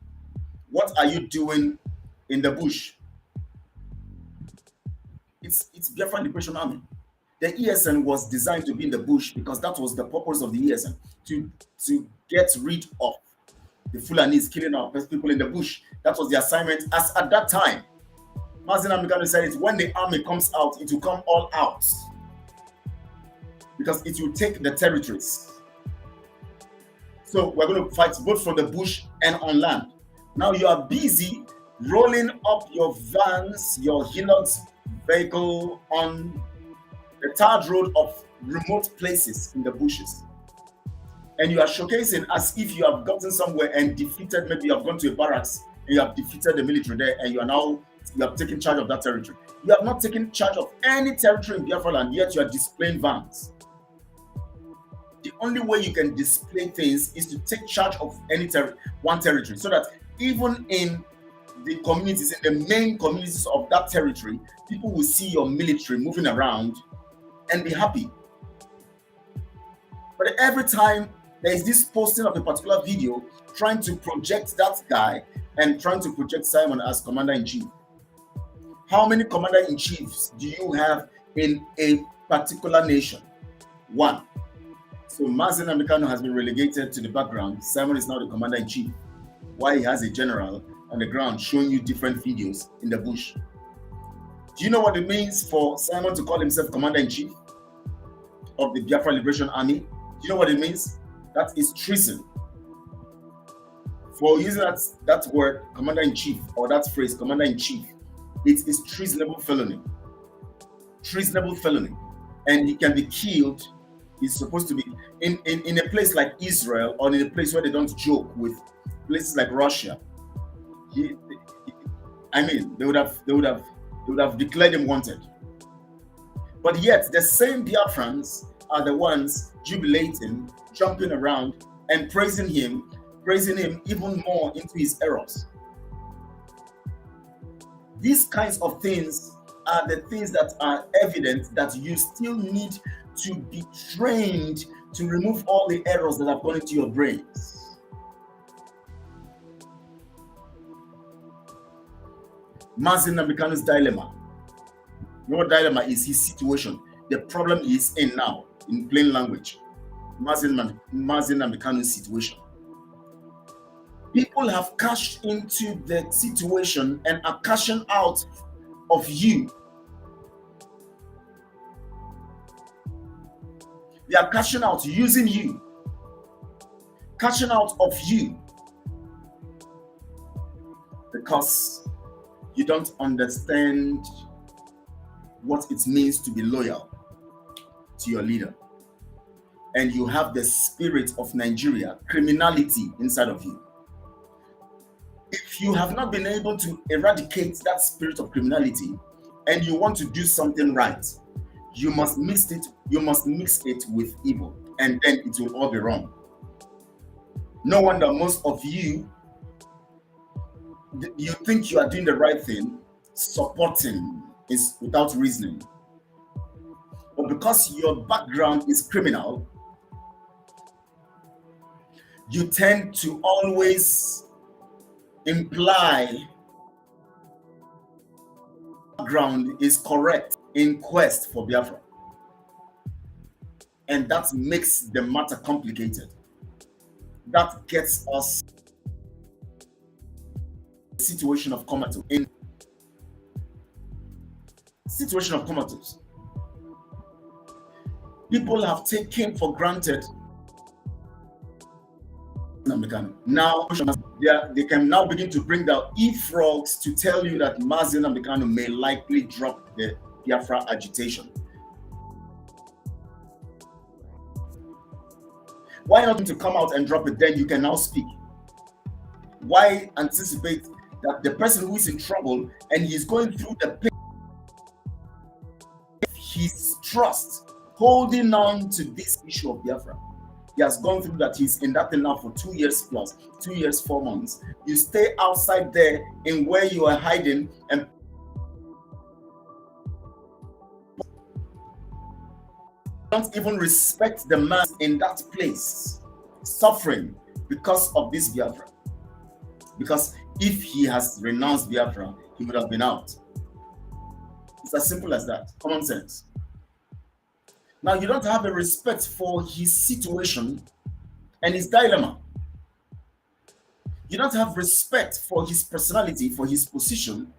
What are you doing in the bush? It's Biafra Liberation Army. The ESN was designed to be in the bush because that was the purpose of the ESN, to get rid of the Fulanis killing our people in the bush. That was the assignment. As at that time, Mazi Nnamdi Kanu said it, when the army comes out, it will come all out. Because it will take the territories. So we're going to fight both from the bush and on land. Now you are busy rolling up your vans, your Hilux vehicle on the tarred road of remote places in the bushes. And you are showcasing as if you have gotten somewhere and defeated, maybe you have gone to a barracks and you have defeated the military there and you have taken charge of that territory. You have not taken charge of any territory in Biafra land, yet you are displaying vans. The only way you can display things is to take charge of one territory, so that even in the communities, in the main communities of that territory, people will see your military moving around and be happy. But every time there is this posting of a particular video trying to project that guy and trying to project Simon as commander-in-chief. How many commander-in-chiefs do you have in a particular nation? One. So Mazen Namikano has been relegated to the background. Simon is now the commander-in-chief. Why he has a general on the ground showing you different videos in the bush. Do you know what it means for Simon to call himself commander-in-chief of the Biafra Liberation Army? Do you know what it means? That is treason. For using that word, commander-in-chief, or that phrase, commander-in-chief, it is treasonable felony. Treasonable felony. And he can be killed. He's supposed to be in a place like Israel, or in a place where they don't joke with places like Russia. They would have declared him wanted. But yet, the same Biafrans are the ones jubilating, jumping around, and praising him even more into his errors. These kinds of things are the things that are evident that you still need to be trained to remove all the errors that have gone into your brains. Mazen Namikano's dilemma. You know what dilemma is? His situation. The problem is in now, in plain language. Mazen Namikano's situation. People have cashed into the situation and are cashing out of you. They are cashing out using you. Cashing out of you. Because you don't understand what it means to be loyal to your leader. And you have the spirit of Nigeria, criminality inside of you. If you have not been able to eradicate that spirit of criminality and you want to do something right, you must mix it with evil, and then it will all be wrong. No wonder most of you think you are doing the right thing, supporting is without reasoning. But because your background is criminal, you tend to always imply background is correct in quest for Biafra. And that makes the matter complicated. That gets us a situation of comatose. In situation of comatose, people have taken for granted. Now they can now begin to bring down e-frogs to tell you that Mazen Namikano may likely drop the Biafra agitation. Why not to come out and drop it? Then you can now speak. Why anticipate that the person who is in trouble and he's going through the pain, his trust, holding on to this issue of Biafra? He has gone through that. He's in that thing now for 2 years plus, 2 years, 4 months. You stay outside there in where you are hiding and don't even respect the man in that place, suffering because of this Biafra. Because if he has renounced Biafra, he would have been out. It's as simple as that. Common sense. Now, you don't have a respect for his situation and his dilemma. You don't have respect for his personality, for his position.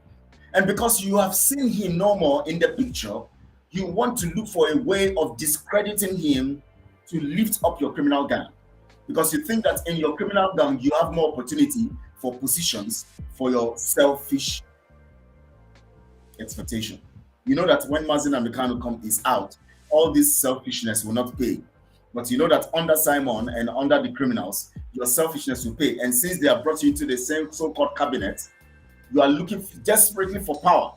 And because you have seen him no more in the picture, you want to look for a way of discrediting him to lift up your criminal gang. Because you think that in your criminal gang, you have more opportunity for positions for your selfish expectation. You know that when Mazen Namikano is out, all this selfishness will not pay. But you know that under Simon and under the criminals, your selfishness will pay. And since they have brought you into the same so-called cabinet, you are looking desperately for power.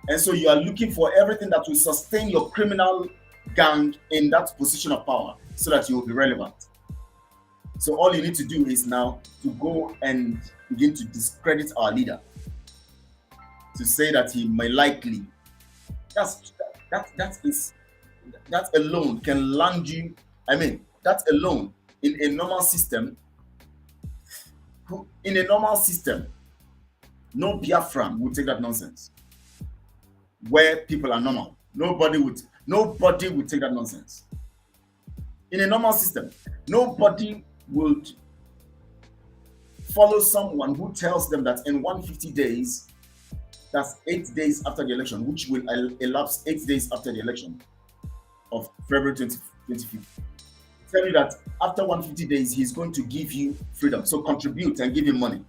And so you are looking for everything that will sustain your criminal gang in that position of power so that you will be relevant. So all you need to do is now to go and begin to discredit our leader. To say that he may likely, that alone can land you. That alone in a normal system, no Biafran would take that nonsense. Where people are normal, nobody would take that nonsense. In a normal system, nobody would follow someone who tells them that in 150 days, that's 8 days after the election, which will elapse 8 days after the election of February 2025, tell you that after 150 days, he's going to give you freedom. So contribute and give him money.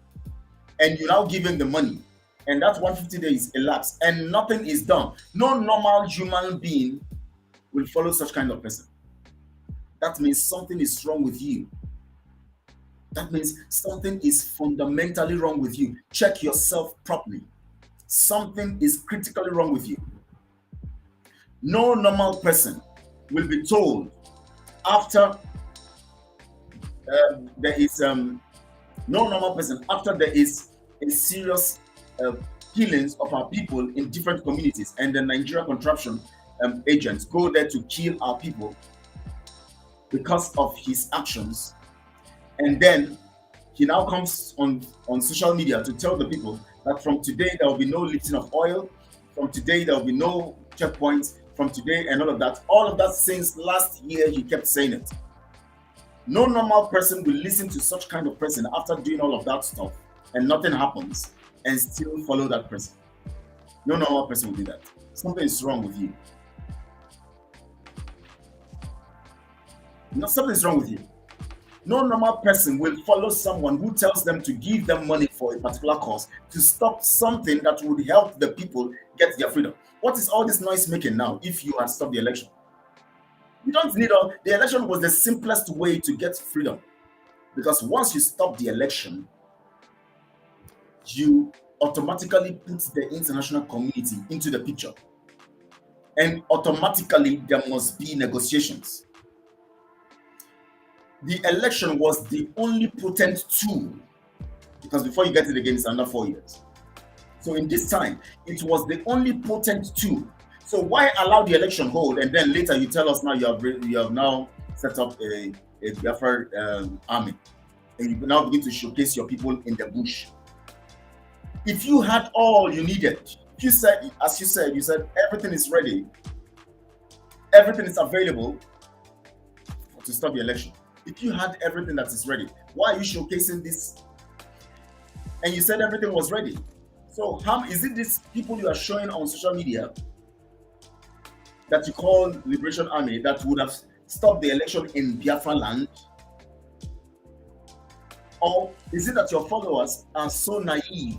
And you now give him the money. And that 150 days elapse and nothing is done. No normal human being will follow such kind of person. That means something is wrong with you. That means something is fundamentally wrong with you. Check yourself properly. Something is critically wrong with you. No normal person will be told after there is no normal person after there is a serious killings of our people in different communities, and the Nigeria contraption agents go there to kill our people because of his actions, and then he now comes on social media to tell the people that from today there will be no lifting of oil, from today there will be no checkpoints, from today, and all of that since last year he kept saying it. No normal person will listen to such kind of person after doing all of that stuff and nothing happens and still follow that person. No normal person will do that. Something is wrong with you. No, something is wrong with you. No normal person will follow someone who tells them to give them money for a particular cause to stop something that would help the people get their freedom. What is all this noise making now if you had stopped the election? You don't need all. The election was the simplest way to get freedom, because once you stop the election, you automatically put the international community into the picture, and automatically there must be negotiations. The election was the only potent tool, because before you get it again, it's another 4 years. So in this time, it was the only potent tool. So why allow the election hold, and then later you tell us now you have now set up a Biafra army, and you now begin to showcase your people in the bush? If you had all you needed, you said everything is ready, everything is available to stop the election. If you had everything that is ready, why are you showcasing this? And you said everything was ready. So how is it these people you are showing on social media that you call Liberation Army that would have stopped the election in Biafra land? Or is it that your followers are so naive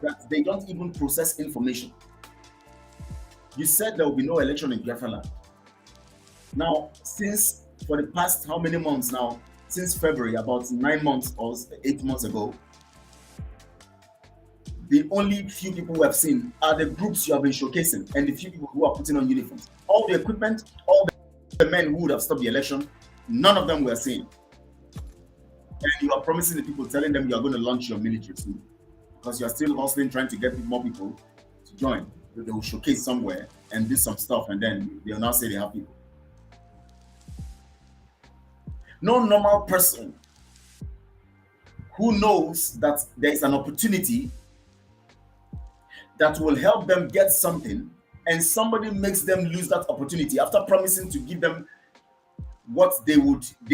that they don't even process information? You said there will be no election in Biafra land. Now, since for the past how many months now, since February, about 9 months or 8 months ago, the only few people we have seen are the groups you have been showcasing and the few people who are putting on uniforms. All the equipment, all the men who would have stopped the election, none of them were seen. And you are promising the people, telling them you are going to launch your military soon, because you are still hustling, trying to get more people to join. They will showcase somewhere and do some stuff, and then they'll now say they have people. No normal person who knows that there is an opportunity that will help them get something, and somebody makes them lose that opportunity after promising to give them what they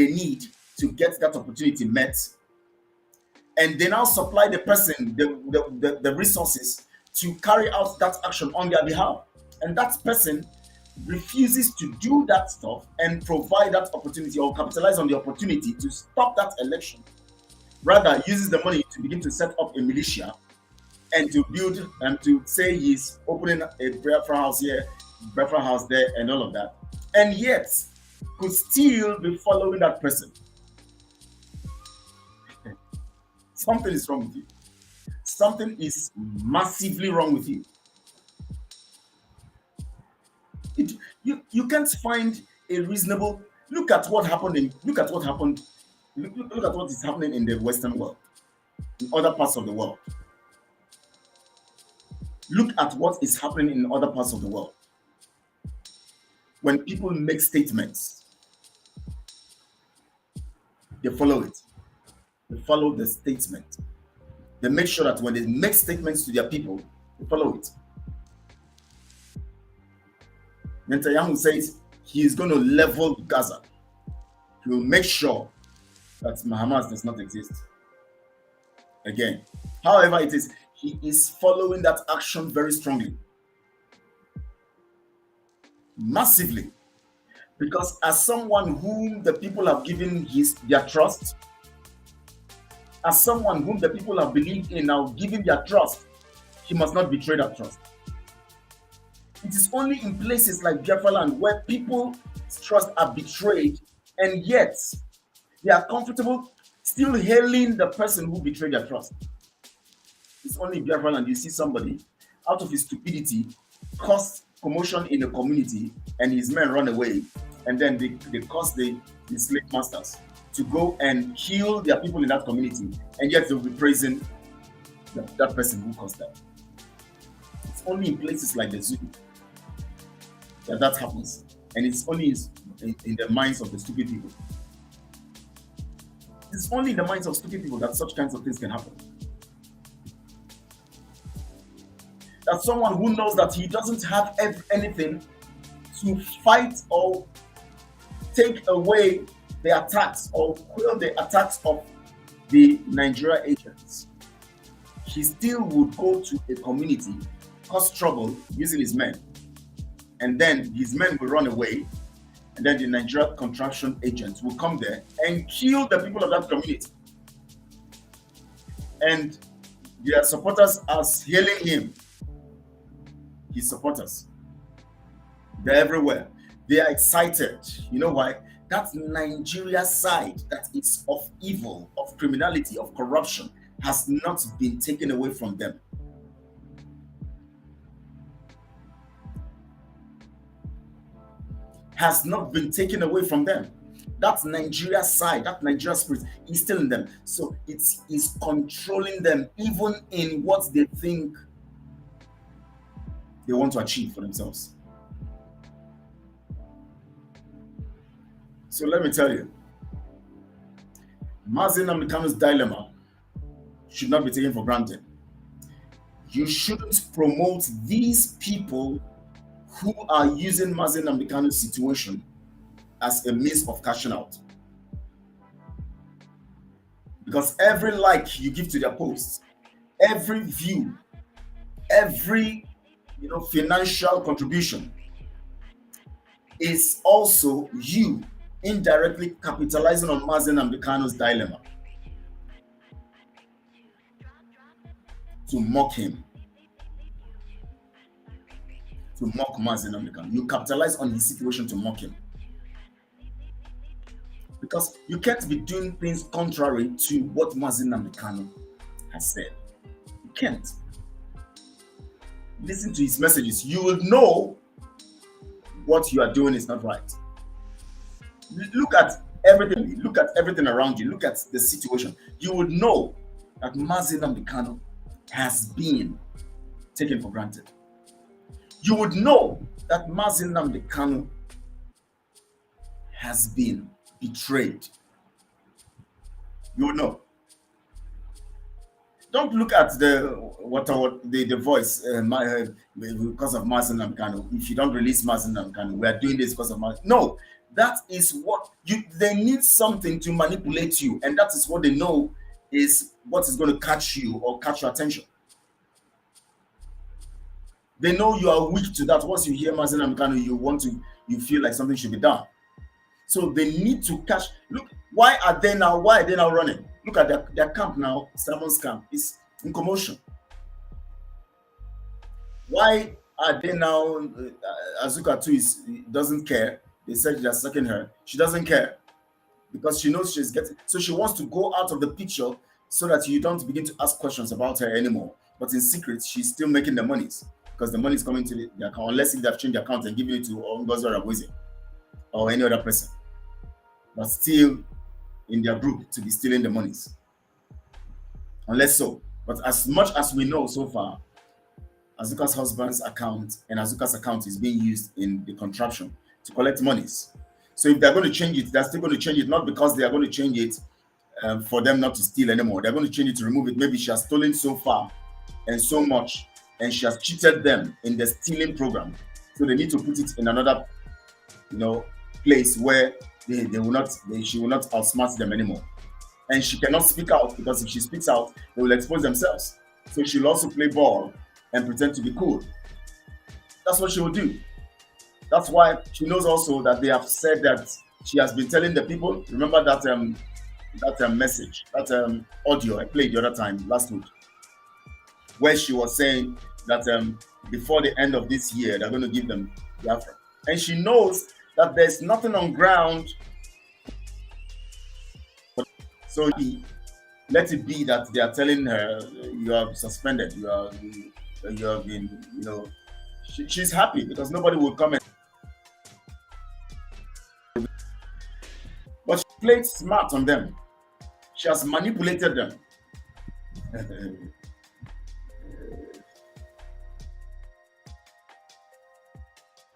need to get that opportunity met, and they now supply the person the resources to carry out that action on their behalf, and that person refuses to do that stuff and provide that opportunity or capitalize on the opportunity to stop that election, rather uses the money to begin to set up a militia and to build and to say he's opening a Biafra house here, Biafra house there, and all of that, and yet could still be following that person. Something is wrong with you. Something is massively wrong with you. You can't find a reasonable look at what happened. Look at what is happening in the Western world, in other parts of the world. Look at what is happening in other parts of the world. When people make statements, they follow it. They follow the statement. They make sure that when they make statements to their people, they follow it. Netanyahu says he is going to level Gaza. He will make sure that Hamas does not exist again. However it is, he is following that action very strongly, massively, because as someone whom the people have given their trust, as someone whom the people have believed in, now giving their trust, he must not betray that trust. It is only in places like Biafra land where people's trust are betrayed, and yet they are comfortable still hailing the person who betrayed their trust. It's only in Biafra land you see somebody, out of his stupidity, cause commotion in the community, and his men run away, and then they cause the slave masters to go and kill their people in that community, and yet they'll be praising that person who caused that. It's only in places like the zoo that happens, and it's only in the minds of the stupid people. It's only in the minds of stupid people that such kinds of things can happen. That someone who knows that he doesn't have anything to fight or take away the attacks or quell the attacks of the Nigeria agents, he still would go to a community, cause trouble using his men, and then his men will run away, and then the Nigeria contraction agents will come there and kill the people of that community. And their supporters are hailing him. His supporters, they're everywhere. They are excited. You know why? That Nigeria side that is of evil, of criminality, of corruption has not been taken away from them. Has not been taken away from them. That Nigeria side, that Nigeria spirit is still in them. So it is controlling them even in what they think they want to achieve for themselves. So let me tell you, Mazi Nnamdi Kanu's dilemma should not be taken for granted. You shouldn't promote these people who are using Mazi Nnamdi Kanu's situation as a means of cashing out. Because every like you give to their posts, every view, every financial contribution is also you indirectly capitalizing on Mazi Nnamdi Kanu's dilemma to mock him, to mock Mazi Nnamdi Kanu. You capitalize on his situation to mock him. Because you can't be doing things contrary to what Mazi Nnamdi Kanu has said. You can't. Listen to his messages. You will know what you are doing is not right. Look at everything. Look at everything around you. Look at the situation. You would know that Mazi Nnamdi Kanu has been taken for granted. You would know that Mazi Nnamdi Kanu has been betrayed. You would know. Don't look at the voice because of Mazi Nnamdi Kanu. If you don't release Mazi Nnamdi Kanu, we are doing this because of Mazi. No, that is what they need, something to manipulate you, and that is what they know is what is going to catch you or catch your attention. They know you are weak to that. Once you hear Mazi Nnamdi Kanu, you feel like something should be done. So they need to catch. Look, why are they now running? Look at their camp now. Simon's camp is in commotion. Why are they now? Azuka too doesn't care. They said they're sucking her. She doesn't care because she knows she's getting. So she wants to go out of the picture so that you don't begin to ask questions about her anymore. But in secret, she's still making the monies because the money is coming to the account, unless if they have changed the account and given it to Ngozi Rabozi or any other person. But still in their group to be stealing the monies. Unless so. But as much as we know so far, Azuka's husband's account and Azuka's account is being used in the contraption to collect monies. So if they're going to change it, they're still going to change it, not because they are going to change it for them not to steal anymore. They're going to change it to remove it. Maybe she has stolen so far and so much, and she has cheated them in the stealing program. So they need to put it in another place where she will not outsmart them anymore. And she cannot speak out, because if she speaks out, they will expose themselves. So she'll also play ball and pretend to be cool. That's what she will do. That's why she knows also that they have said that she has been telling the people. Remember that message, that audio I played the other time last week, where she was saying that before the end of this year, they're going to give them Biafra. And she knows that there's nothing on ground. So let it be that they are telling her you are suspended, you have been, she's happy because nobody will come and. But she played smart on them. She has manipulated them.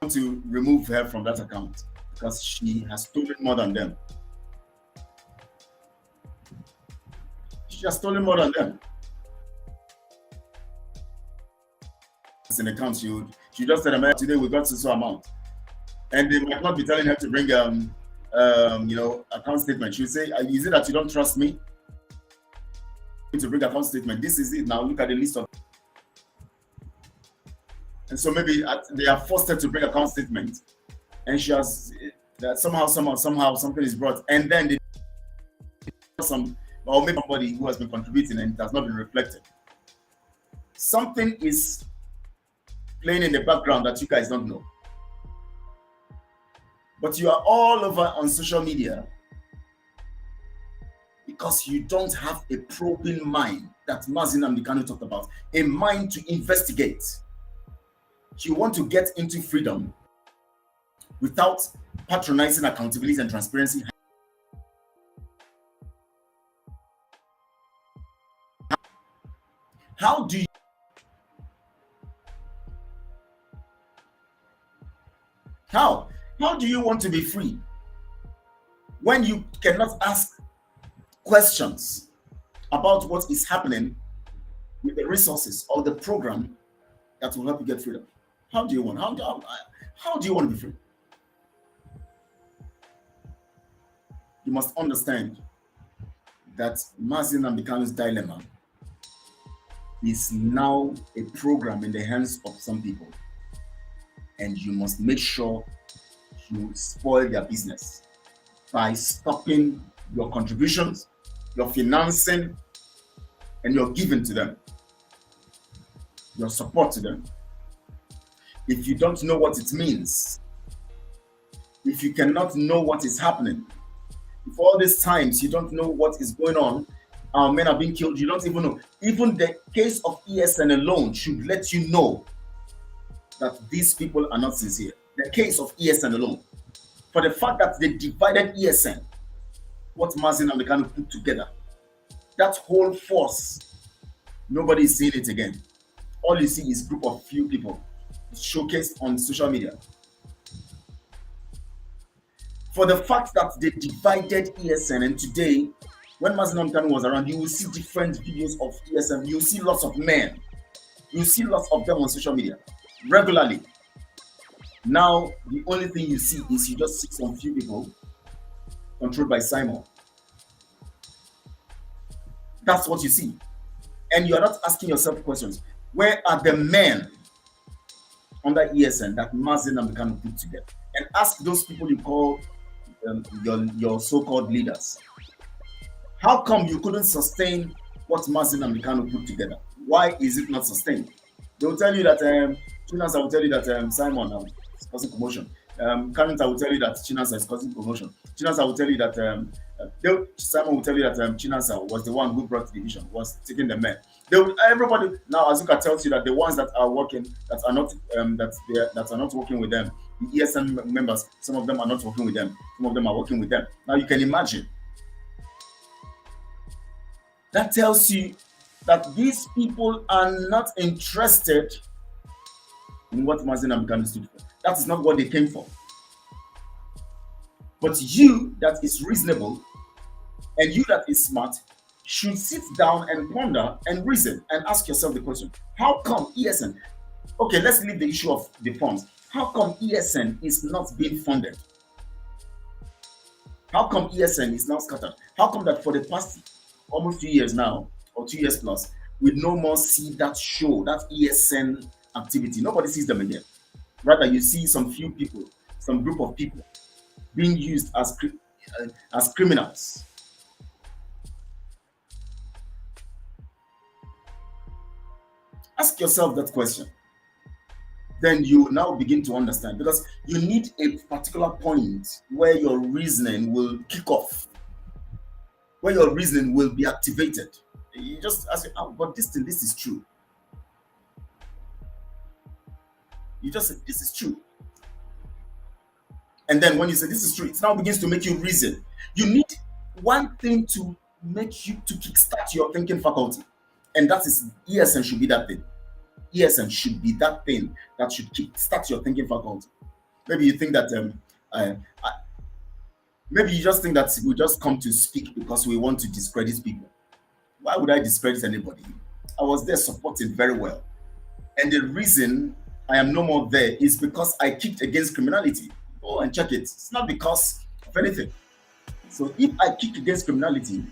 To remove her from that account because she has stolen more than them. She has stolen more than them. It's in accounts. You just tell them today we got so amount, and they might not be telling her to bring account statement. She'll say, "Is it that you don't trust me to bring account statement? This is it. Now look at the list of." And so maybe they have forced her to bring account statement, and she has that somehow something is brought, and then they or maybe somebody who has been contributing and it has not been reflected. Something is playing in the background that you guys don't know. But you are all over on social media because you don't have a probing mind that Mazi Nnamdi Kanu talked about, a mind to investigate. You want to get into freedom without patronizing accountability and transparency. How do you want to be free when you cannot ask questions about what is happening with the resources or the program that will help you get freedom? How do you want to be free? You must understand that Mazi Nnamdi Kanu's dilemma is now a program in the hands of some people, and you must make sure you spoil their business by stopping your contributions, your financing, and your giving to them, your support to them. If you don't know what it means, if you cannot know what is happening, if all these times you don't know what is going on, our men are being killed, you don't even know. Even the case of ESN alone should let you know that these people are not sincere. The case of ESN alone. For the fact that they divided ESN, what Mazi Nnamdi Kanu put together, that whole force, nobody is seeing it again. All you see is a group of few people showcased on social media. For the fact that they divided ESN, and today, when Mazi Nnamdi Kanu was around, you will see different videos of ESN. You will see lots of men. You will see lots of them on social media regularly. Now, the only thing you see is you just see some few people controlled by Simon. That's what you see. And you are not asking yourself questions. Where are the men under ESN that Mazi Nnamdi Kanu put together? And ask those people you call your so-called leaders. How come you couldn't sustain what Mazi Nnamdi Kanu put together? Why is it not sustained? They will tell you that Chinasa will tell you that Simon is causing commotion. Kanita will tell you that Chinasa is causing commotion. Chinasa will tell you that Simon will tell you that Chinasa was the one who brought the division, was taking the men. Everybody now, Azuka tells you that the ones that are working, that are not working with them, the ESN members, some of them are not working with them, some of them are working with them. Now you can imagine. That tells you that these people are not interested in what Mazi Nnamdi Kanu stood for. That is not what they came for. But you that is reasonable and you that is smart should sit down and ponder and reason and ask yourself the question, how come ESN? Okay, let's leave the issue of the funds. How come ESN is not being funded? How come ESN is now scattered? How come that for the past almost 2 years now, or 2 years plus, we no more see that show, that ESN activity? Nobody sees them again. Rather, you see some few people, some group of people being used as criminals. Ask yourself that question. Then you now begin to understand, because you need a particular point where your reasoning will kick off, where your reasoning will be activated. You just ask, oh, but this is true. You just say, this is true. And then when you say this is true, it now begins to make you reason. You need one thing to make you to kickstart your thinking faculty, and that is ESN should be that thing. ESN should be that thing that should kickstart your thinking faculty. Maybe you think that maybe you just think that we just come to speak because we want to discredit people. Why would I discredit anybody? I was there supporting very well, and the reason I am no more there is because I kicked against criminality. Go and check it. It's not because of anything. So if I kicked against criminality,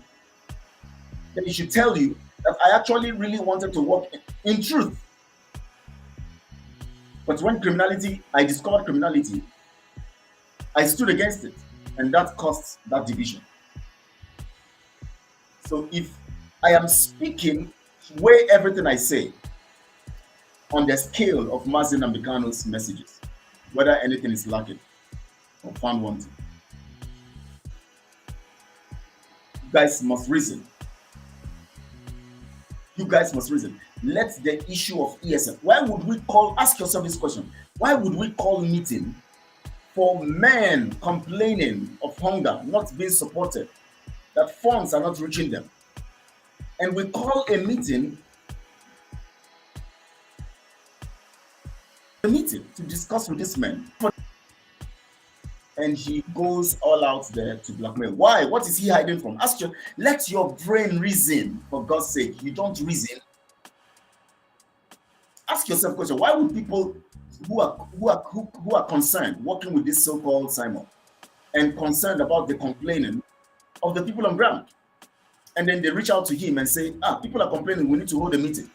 then it should tell you that I actually really wanted to work in truth. But when I discovered criminality, I stood against it, and that caused that division. So if I am speaking, weigh everything I say on the scale of Mazi Nnamdi Kanu's messages, whether anything is lacking or found wanting. You guys must reason. You guys must reason. Let the issue of ESN. Ask yourself this question. Why would we call meeting for men complaining of hunger, not being supported, that funds are not reaching them? And we call a meeting to discuss with this man. And he goes all out there to blackmail. Why? What is he hiding from? Let your brain reason, for God's sake. You don't reason. Ask yourself a question. Why would people who are concerned working with this so-called Simon and concerned about the complaining of the people on ground, and then they reach out to him and say, people are complaining, we need to hold a meeting.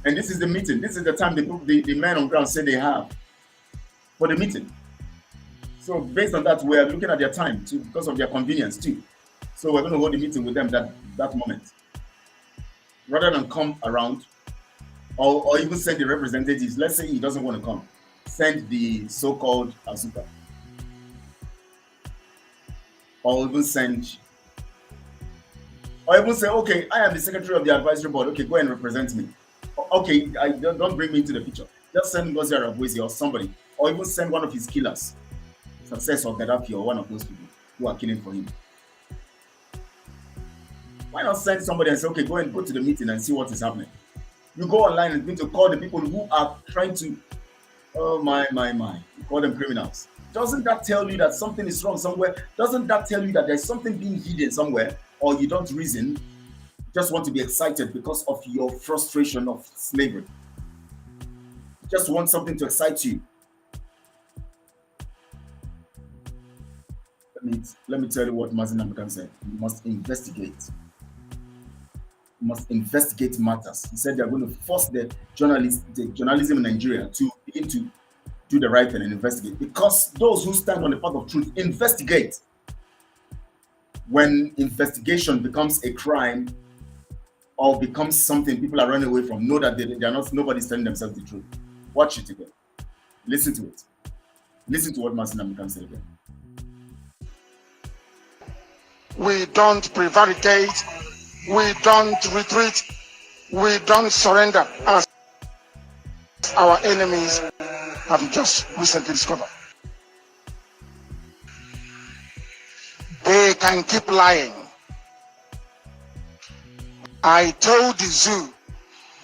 And this is the meeting. This is the time the men on ground say they have for the meeting. So based on that, we are looking at their time too, because of their convenience too. So we're going to hold a meeting with them that moment, rather than come around or even send the representatives. Let's say he doesn't want to come, send the so-called Azuka, or even say, okay, I am the secretary of the advisory board. Okay, go and represent me. Okay, don't bring me into the picture. Just send Ngozi Arabwezi or somebody, or even send one of his killers, Success or Gaddafi, or one of those people who are killing for him. Why not send somebody and say, okay, go to the meeting and see what is happening? You go online and begin to call the people who are trying to, oh my, you call them criminals. Doesn't that tell you that something is wrong somewhere? Doesn't that tell you that there's something being hidden somewhere? Or you don't reason, just want to be excited because of your frustration of slavery? You just want something to excite you. Let me tell you what Mazi Nnamdi Kanu said. You must investigate. You must investigate matters. He said they are going to force the journalism in Nigeria to begin to do the right thing and investigate. Because those who stand on the path of truth investigate. When investigation becomes a crime or becomes something people are running away from, know that they are not, nobody's telling themselves the truth. Watch it again. Listen to it. Listen to what Mazi Nnamdi Kanu said again.
We don't prevaricate, we don't retreat, we don't surrender, as our enemies have just recently discovered. They can keep lying. I told the zoo,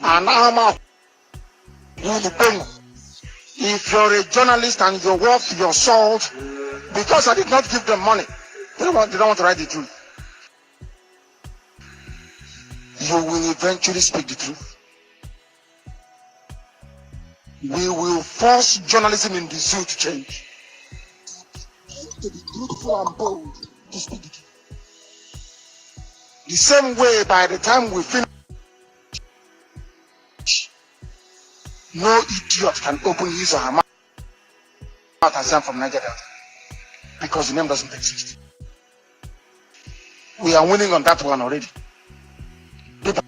and I'm if you're a journalist and you're worth your salt, because I did not give them money, they don't want to write the truth. You will eventually speak the truth. We will force journalism in the zoo to change. To be truthful and bold to speak the truth. The same way, by the time we finish, no idiot can open his or her mouth and say I'm from Niger Delta because the name doesn't exist. We are winning on that one already. People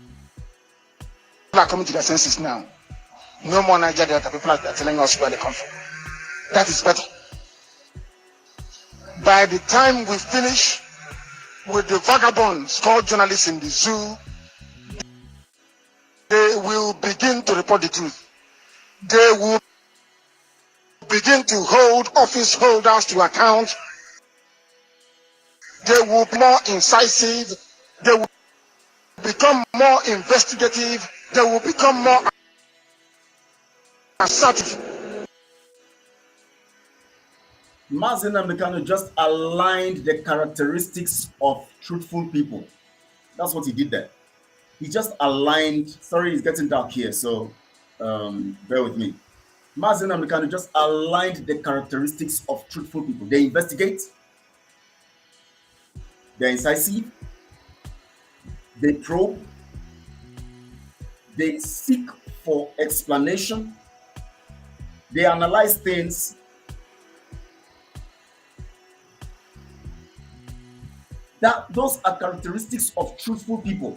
are coming to their senses now. No more Niger Delta. People are telling us where they come from. That is better. By the time we finish with the vagabonds called journalists in the zoo, they will begin to report the truth. They will begin to hold office holders to account. They will be more incisive. They will become more investigative. They will become more assertive.
Mazi Nnamdi Kanu just aligned the characteristics of truthful people. That's what he did there. He just aligned. Sorry, it's getting dark here, so bear with me. Mazi Nnamdi Kanu just aligned the characteristics of truthful people. They investigate, they're incisive, they probe, they seek for explanation, they analyze things. Those are characteristics of truthful people.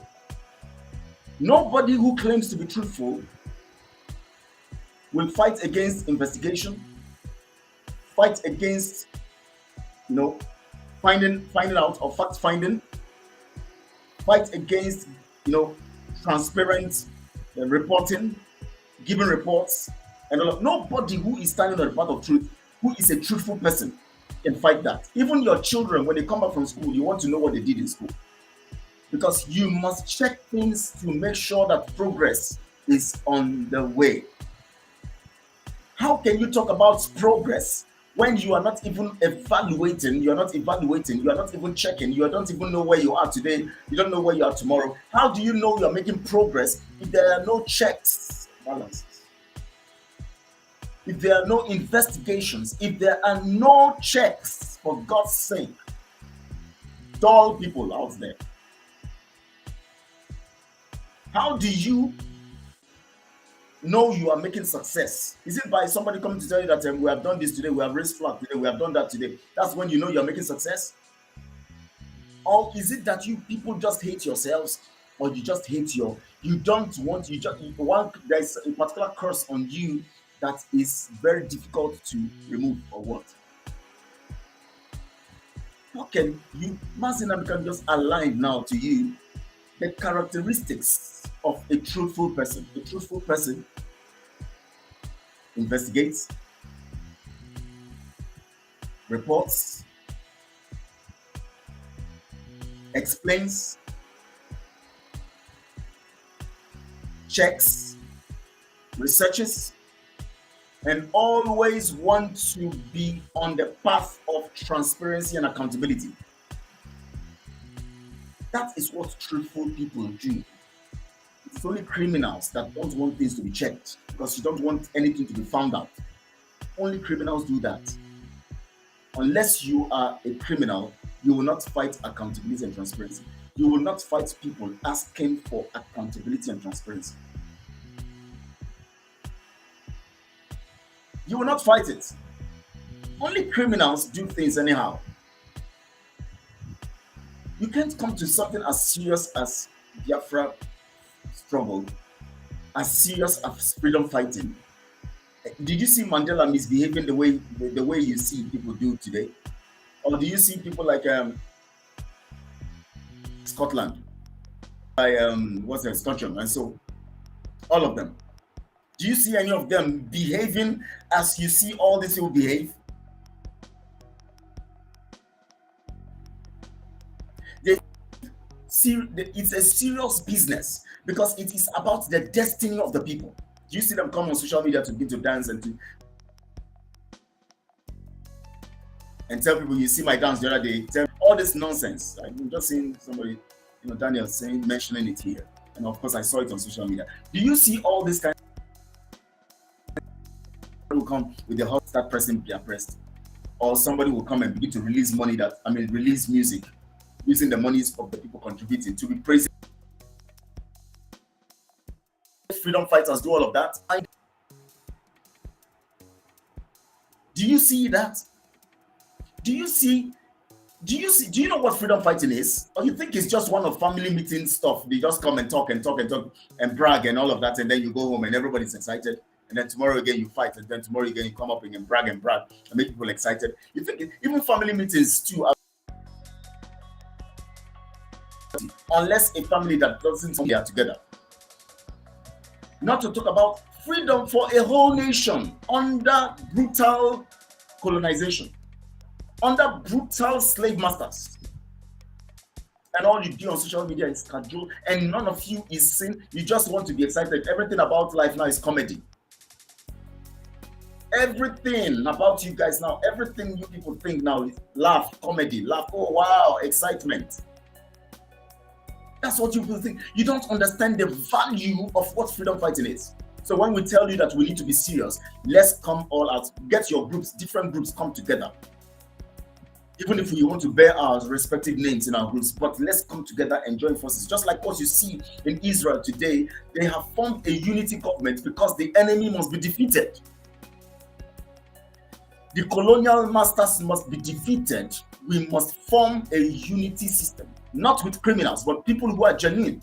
Nobody who claims to be truthful will fight against investigation, fight against, finding out or fact finding, fight against, transparent reporting, giving reports, and all of. Nobody who is standing on the path of truth, who is a truthful person, can fight that. Even your children, when they come back from school, you want to know what they did in school, because you must check things to make sure that progress is on the way. How can you talk about progress when you are not even evaluating, you are not even checking, you don't even know where you are today, you don't know where you are tomorrow? How do you know you're making progress if there are no checks, balances? If there are no investigations, if there are no checks, for God's sake? Dull people out there. How do you know you are making success? Is it by somebody coming to tell you that we have done this today, we have raised flag today, we have done that today? That's when you know you're making success? Or is it that you people just hate yourselves, or you just hate there's a particular curse on you that is very difficult to remove, or what? How can you, Mazi Nnamdi Kanu, just align now to you the characteristics of a truthful person? A truthful person investigates, reports, explains, checks, researches, and always want to be on the path of transparency and accountability. That is what truthful people do. It's only criminals that don't want things to be checked, because you don't want anything to be found out. Only criminals do that. Unless you are a criminal, you will not fight accountability and transparency. You will not fight people asking for accountability and transparency. You will not fight it. Only criminals do things anyhow. You can't come to something as serious as Biafra struggle, as serious as freedom fighting. Did you see Mandela misbehaving the way you see people do today? Or do you see people like Scotland, by Scotland, and so all of them? Do you see any of them behaving as you see all these people behave? It's a serious business, because it is about the destiny of the people. Do you see them come on social media to begin to dance and tell people, you see my dance the other day? All this nonsense. I'm just seeing somebody, Daniel mentioning it here, and of course I saw it on social media. Do you see all this kind come with the hot start pressing Biafrans, or somebody will come and begin to release money release music using the monies of the people contributing to be praising freedom fighters, do all of that. Do you see that? Do you know what freedom fighting is? Or you think it's just one of family meeting stuff? They just come and talk and talk and talk and brag and all of that, and then you go home and everybody's excited, and then tomorrow again you fight, and then tomorrow again you come up and brag and make people excited. You think even family meetings too are, unless a family that doesn't come here together. Not to talk about freedom for a whole nation under brutal colonization, under brutal slave masters. And all you do on social media is cajole, and none of you is sin. You just want to be excited. Everything about life now is comedy. Everything about you guys now, everything you people think now is laugh, comedy, laugh. Oh wow, excitement. That's what you people think. You don't understand the value of what freedom fighting is. So when we tell you that we need to be serious, let's come all out. Get your groups, different groups come together. Even if we want to bear our respective names in our groups, but let's come together and join forces. Just like what you see in Israel today, they have formed a unity government because the enemy must be defeated. The colonial masters must be defeated. We must form a unity system, not with criminals, but people who are genuine.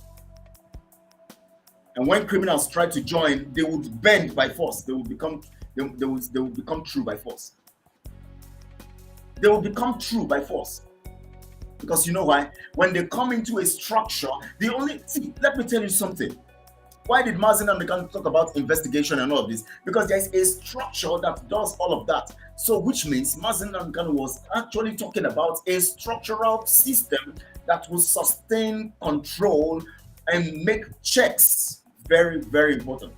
And when criminals try to join, they would bend by force. They will become true by force. They will become true by force. Because you know why? When they come into a structure, let me tell you something. Why did Mazen and MNK talk about investigation and all of this? Because there is a structure that does all of that. So which means Mazen and MNK was actually talking about a structural system that will sustain, control, and make checks. Very, very important.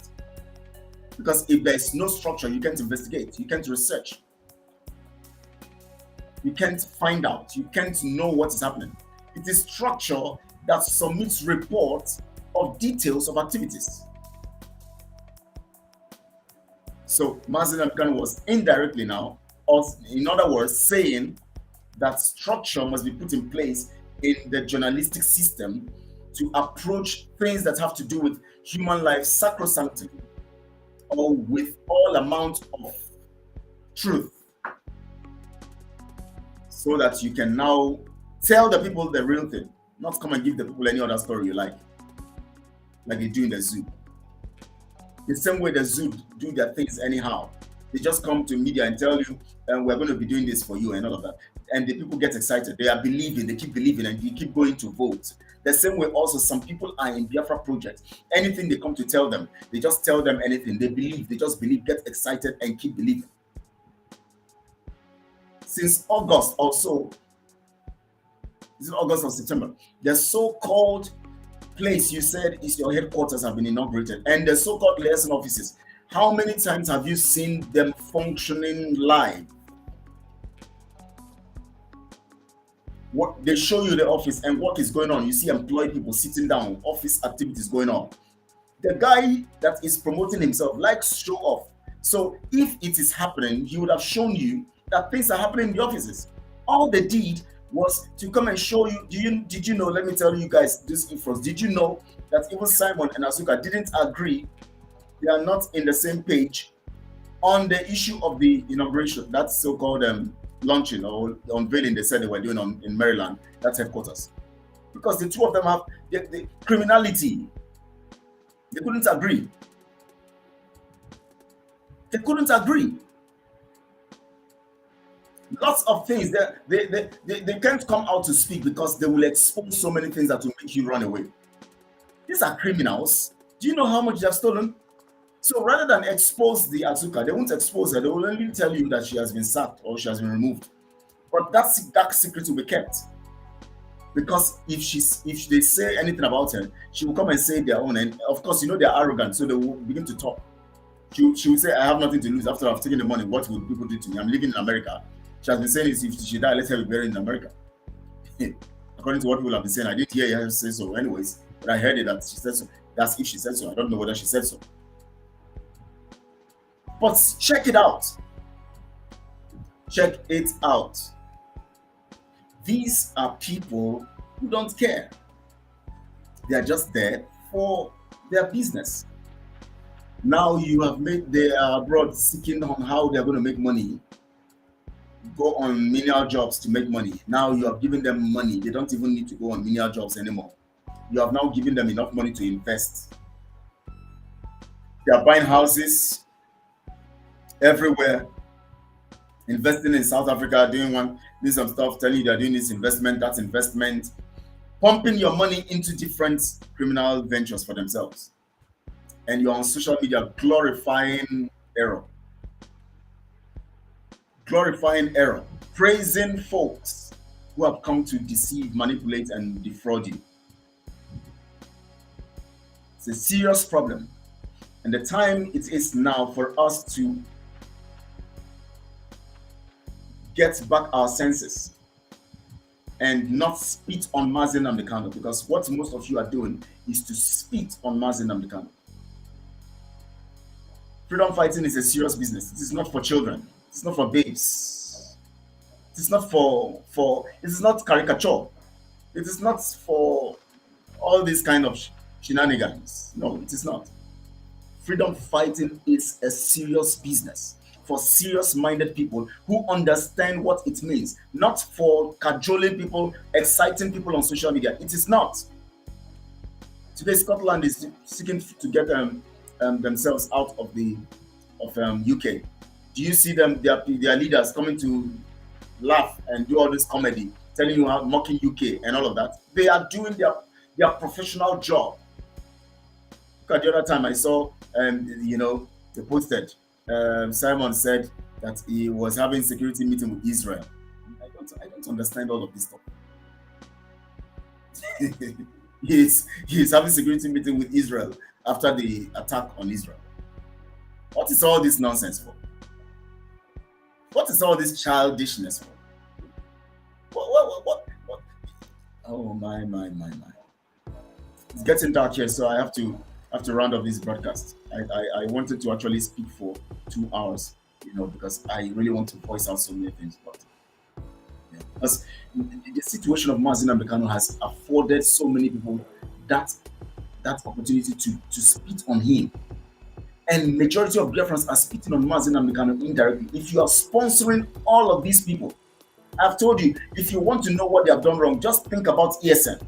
Because if there's no structure, you can't investigate, you can't research, you can't find out, you can't know what is happening. It is structure that submits reports of details of activities. So Mazen and MNK was indirectly now, or in other words, saying that structure must be put in place in the journalistic system to approach things that have to do with human life sacrosanctity or with all amount of truth, so that you can now tell the people the real thing, not come and give the people any other story you like they do in the zoo. The same way the zoo do their things anyhow. They just come to media and tell you, we're going to be doing this for you and all of that. And the people get excited. They are believing, they keep believing, and you keep going to vote. The same way also some people are in Biafra projects. Anything they come to tell them, they just tell them anything. They believe, they just believe, get excited and keep believing. Since August also, is it August or September? The so-called place you said is your headquarters have been inaugurated, and the so-called liaison offices. How many times have you seen them functioning live? What they show you the office and what is going on. You see employed people sitting down, office activities going on. The guy that is promoting himself likes show off. So if it is happening, he would have shown you that things are happening in the offices. All they did was to come and show you. Did you know? Let me tell you guys this info. Did you know that even Simon and Asuka didn't agree? They are not in the same page on the issue of the inauguration. That's so-called launching or unveiling. They said they were doing in Maryland. That's headquarters. Because the two of them have the criminality. They couldn't agree. They couldn't agree. Lots of things they can't come out to speak because they will expose so many things that will make you run away. These are criminals. Do you know how much they have stolen? So rather than expose the Asuka, they won't expose her. They will only tell you that she has been sacked or she has been removed. But that dark secret will be kept. Because if they say anything about her, she will come and say their own. And of course, you know they're arrogant, so they will begin to talk. She will say, I have nothing to lose. After I've taken the money, what will people do to me? I'm living in America. She has been saying this, if she die, let her be buried in America. According to what people have been saying, I didn't hear her say so anyways, but I heard it that she said so. That's if she said so. I don't know whether she said so. But check it out. Check it out. These are people who don't care. They are just there for their business. Now you have made, they are abroad seeking on how they are going to make money, go on menial jobs to make money. Now you have given them money. They don't even need to go on menial jobs anymore. You have now given them enough money to invest. They are buying houses everywhere, investing in South Africa, doing some stuff, telling you they're doing this investment, that investment, pumping your money into different criminal ventures for themselves. And you're on social media glorifying error. Glorifying error. Praising folks who have come to deceive, manipulate, and defraud you. It's a serious problem. And the time it is now for us to get back our senses and not spit on Mazi Nnamdi Kanu, because what most of you are doing is to spit on Mazi Nnamdi Kanu. Freedom fighting is a serious business. It is not for children. It's not for babes. It is not for it is not caricature. It is not for all these kind of shenanigans. No, it is not. Freedom fighting is a serious business for serious-minded people who understand what it means, not for cajoling people, exciting people on social media. It is not. Today, Scotland is seeking to get themselves out of the UK. Do you see them? Their leaders coming to laugh and do all this comedy, telling you how mocking UK and all of that. They are doing their professional job. Look at the other time I saw, they posted. Simon said that he was having security meeting with Israel. I don't understand all of this stuff. He's having security meeting with Israel after the attack on Israel. What is all this nonsense for? What is all this childishness for? What? Oh my. It's getting dark here, so I have to round up this broadcast. I wanted to actually speak for 2 hours, because I really want to voice out so many things. But because the situation of Mazi Nnamdi Kanu has afforded so many people that opportunity to spit on him. And majority of Biafrans are spitting on Mazi Nnamdi Kanu indirectly. If you are sponsoring all of these people, I've told you, if you want to know what they have done wrong, just think about ESN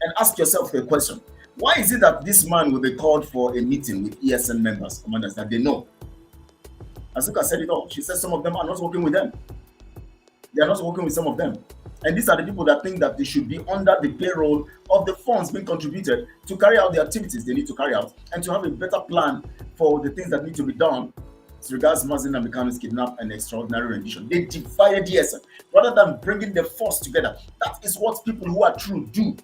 and ask yourself a question. Why is it that this man will be called for a meeting with ESN members, commanders, that they know? Azuka said it all. She said some of them are not working with them. They are not working with some of them. And these are the people that think that they should be under the payroll of the funds being contributed to carry out the activities they need to carry out and to have a better plan for the things that need to be done as regards Mazi Nnamdi Kanu's kidnap and extraordinary rendition. They divided ESN rather than bringing the force together. That is what people who are true do.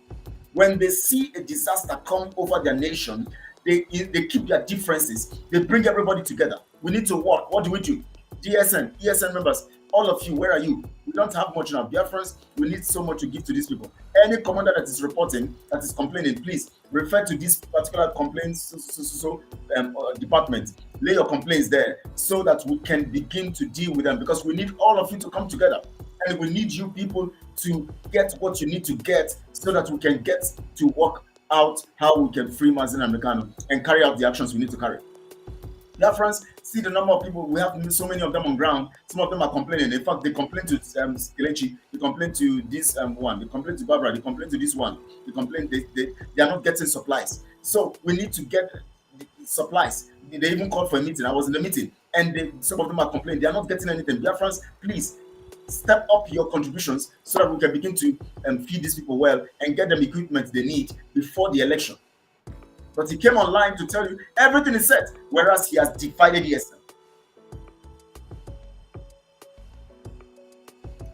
When they see a disaster come over their nation, they keep their differences. They bring everybody together. We need to work. What do we do? DSN, ESN members, all of you, where are you? We don't have much now. Biafrans, we need so much to give to these people. Any commander that is reporting, that is complaining, please refer to this particular complaints department. Lay your complaints there so that we can begin to deal with them, because we need all of you to come together. And we need you people to get what you need to get so that we can get to work out how we can free Mazi Nnamdi Kanu and carry out the actions we need to carry. Biafrans, see the number of people, we have so many of them on ground. Some of them are complaining. In fact, they complain to Skelechi, they complain to this one, they complain to Barbara, they complain to this one, they complain they are not getting supplies. So we need to get supplies. They even called for a meeting. I was in the meeting, and some of them are complaining. They are not getting anything. Biafrans, please step up your contributions so that we can begin to feed these people well and get them equipment they need before the election. But he came online to tell you everything is set, whereas he has divided ESN.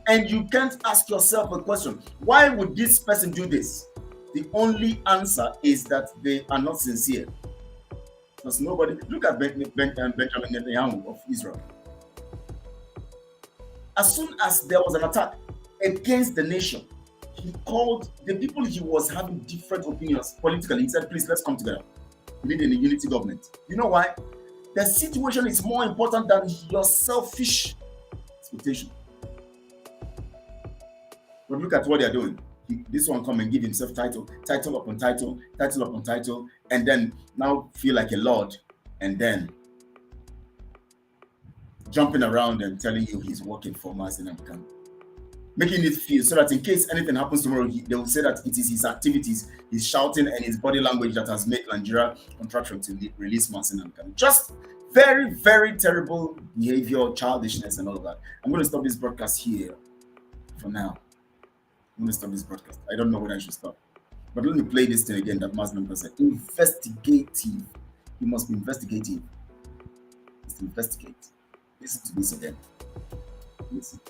And you can't ask yourself a question, why would this person do this? The only answer is that they are not sincere. Because nobody, look at Benjamin Netanyahu of Israel. As soon as there was an attack against the nation, he called the people he was having different opinions politically. He said, please, let's come together. We need a unity government. You know why? The situation is more important than your selfish expectation. But look at what they're doing. This one come and give himself title upon title, title upon title, and then now feel like a lord, and then jumping around and telling you he's working for Mazi Namkan, making it feel so that in case anything happens tomorrow, they will say that it is his activities, his shouting, and his body language that has made Nigeria contraction to release Mazi Namkan. Just very, very terrible behavior, childishness, and all of that. I'm going to stop this broadcast here for now. I'm going to stop this broadcast. I don't know when I should stop. But let me play this thing again that Mazi Namkan said. Investigative. You must be investigative. Let's investigate. Listen to this again. Listen.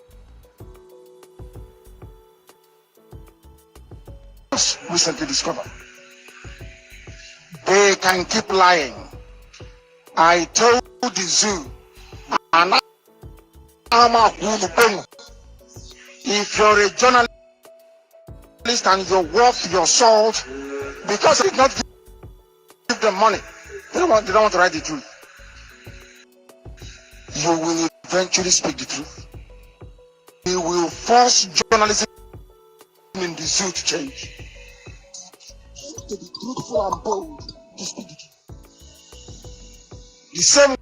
Recently discovered. They can keep lying. I told the zoo, and if you're a journalist and you're worth your salt, because they did not give them money, they don't want to write the truth. You will eventually speak the truth. You will force journalism in the zoo to change. To be truthful and bold, to speak the truth. The same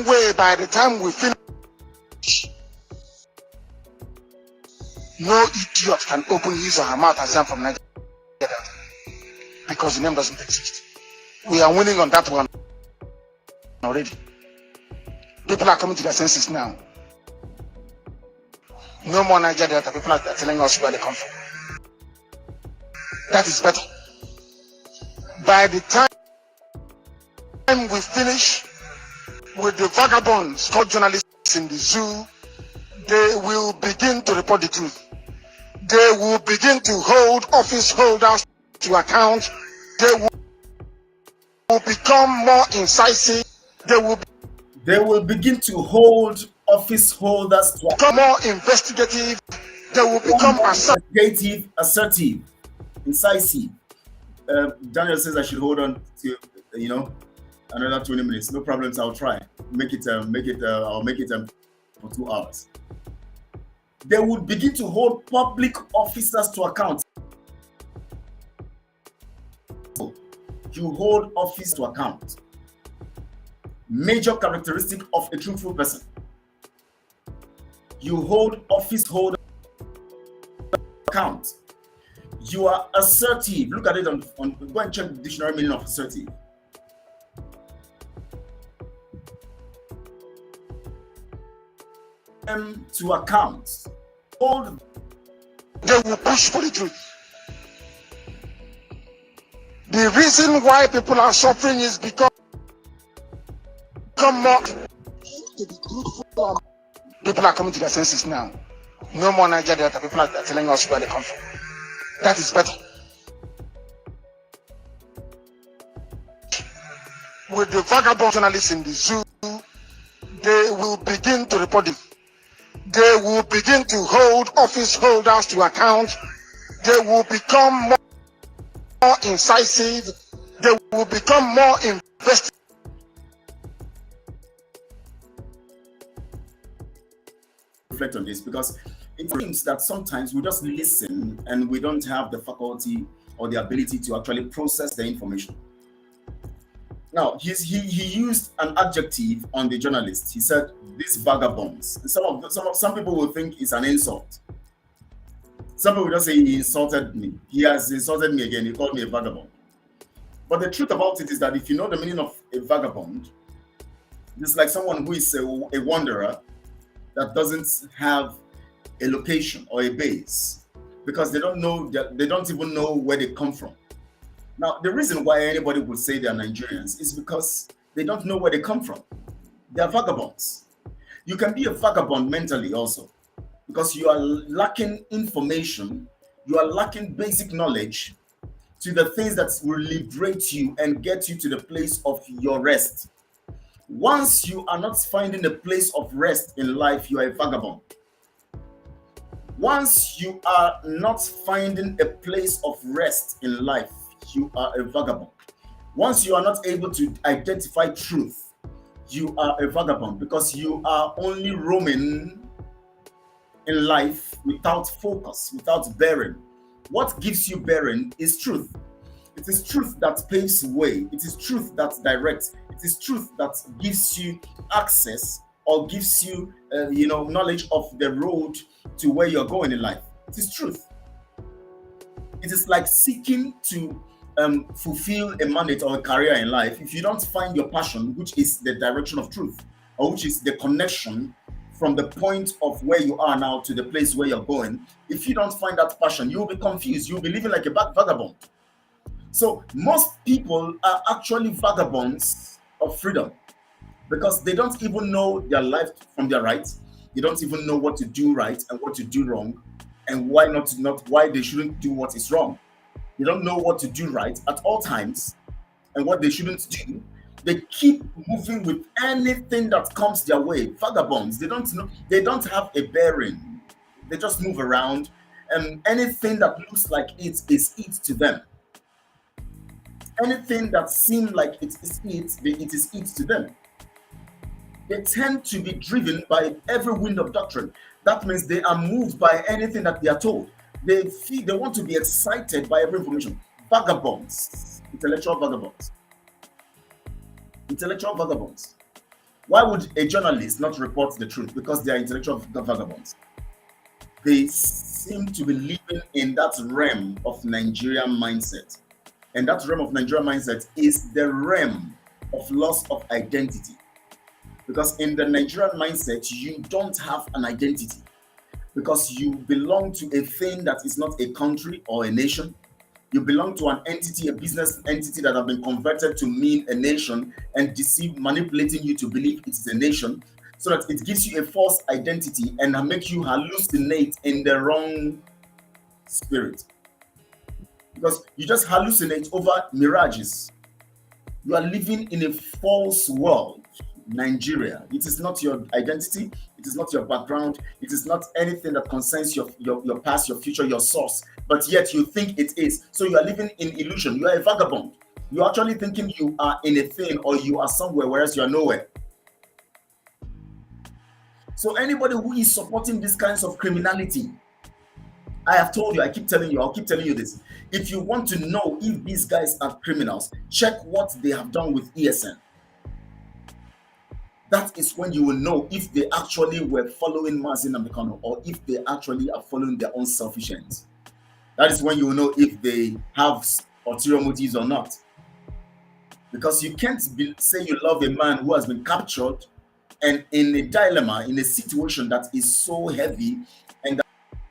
way, by the time we finish, no idiot can open his or her mouth and say I'm from Nigeria because the name doesn't exist. We are winning on that one already. People are coming to their senses now. No more Nigeria Delta. People are telling us where they come from. That is better. By the time we finish with the vagabonds called journalists in the zoo, they will begin to report the truth. They will begin to hold office holders to account. They will become more incisive. They will begin to hold office holders to become more investigative. They will become
investigative, assertive, incisive. Daniel says I should hold on to, another 20 minutes. No problems. I'll try. I'll make it for 2 hours. They would begin to hold public officers to account. You hold office to account. Major characteristic of a truthful person. You hold office holder account. You are assertive. Look at it on go and check the dictionary meaning of assertive. To account. Hold.
They will push for the truth. The reason why people are suffering is because people are coming to their senses now. No more Nigeria Delta. People are telling us where they come from. That is better. With the vagabond journalists in the zoo, they will begin to report it. They will begin to hold office holders to account. They will become more incisive. They will become more investigative.
Reflect on this because it seems that sometimes we just listen and we don't have the faculty or the ability to actually process the information. Now, he used an adjective on the journalist. He said, "These vagabonds." Some people will think it's an insult. Some people will just say he insulted me. He has insulted me again. He called me a vagabond. But the truth about it is that if you know the meaning of a vagabond, it's like someone who is a wanderer that doesn't have a location or a base because they don't even know where they come from. Now, the reason why anybody would say they are Nigerians is because they don't know where they come from. They are vagabonds. You can be a vagabond mentally also because you are lacking information, you are lacking basic knowledge to the things that will liberate you and get you to the place of your rest. Once you are not finding a place of rest in life, you are a vagabond. Once you are not finding a place of rest in life, you are a vagabond. Once you are not able to identify truth, you are a vagabond, because you are only roaming in life without focus, without bearing. What gives you bearing is truth. It is truth that paves the way. It is truth that directs. It is truth that gives you access, or gives you, knowledge of the road to where you're going in life. It is truth. It is like seeking to fulfill a mandate or a career in life. If you don't find your passion, which is the direction of truth, or which is the connection from the point of where you are now to the place where you're going, if you don't find that passion, you'll be confused. You'll be living like a vagabond. So most people are actually vagabonds of freedom, because they don't even know their life from their right. They don't even know what to do right and what to do wrong, and why they shouldn't do what is wrong. They don't know what to do right at all times and what they shouldn't do. They keep moving with anything that comes their way. Vagabonds, they don't know, they don't have a bearing. They just move around, and anything that looks like it is it to them. Anything that seems like it is it to them. They tend to be driven by every wind of doctrine. That means they are moved by anything that they are told. They feel they want to be excited by every information. Vagabonds, intellectual vagabonds. Intellectual vagabonds. Why would a journalist not report the truth? Because they are intellectual vagabonds. They seem to be living in that realm of Nigerian mindset. And that realm of Nigerian mindset is the realm of loss of identity. Because in the Nigerian mindset, you don't have an identity, because you belong to a thing that is not a country or a nation. You belong to an entity, a business entity that have been converted to mean a nation, and manipulating you to believe it is a nation, so that it gives you a false identity and make you hallucinate in the wrong spirit. Because you just hallucinate over mirages. You are living in a false world. Nigeria. It is not your identity. It is not your background. It is not anything that concerns your past, your future, your source. But yet you think it is. So you are living in illusion. You are a vagabond. You're actually thinking you are in a thing, or you are somewhere, whereas you are nowhere. So anybody who is supporting these kinds of criminality, I have told you, I'll keep telling you this. If you want to know if these guys are criminals, check what they have done with ESN. That is when you will know if they actually were following Mazin Namekano, or if they actually are following their own selfish ends. That is when you will know if they have ulterior motives or not. Because you can't say you love a man who has been captured and in a dilemma, in a situation that is so heavy, and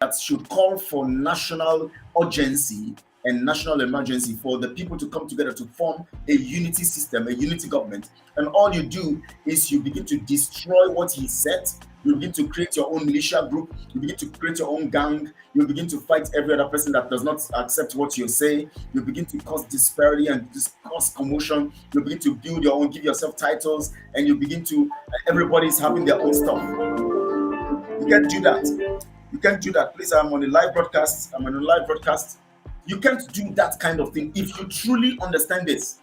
that should call for national urgency and national emergency, for the people to come together to form a unity system, a unity government. And all you do is you begin to destroy what he said. You begin to create your own militia group. You begin to create your own gang. You begin to fight every other person that does not accept what you say. You begin to cause disparity and cause commotion. You begin to build your own, give yourself titles, and you begin to, everybody's having their own stuff. You can't do that. You can't do that. Please, I'm on a live broadcast. You can't do that kind of thing if you truly understand this.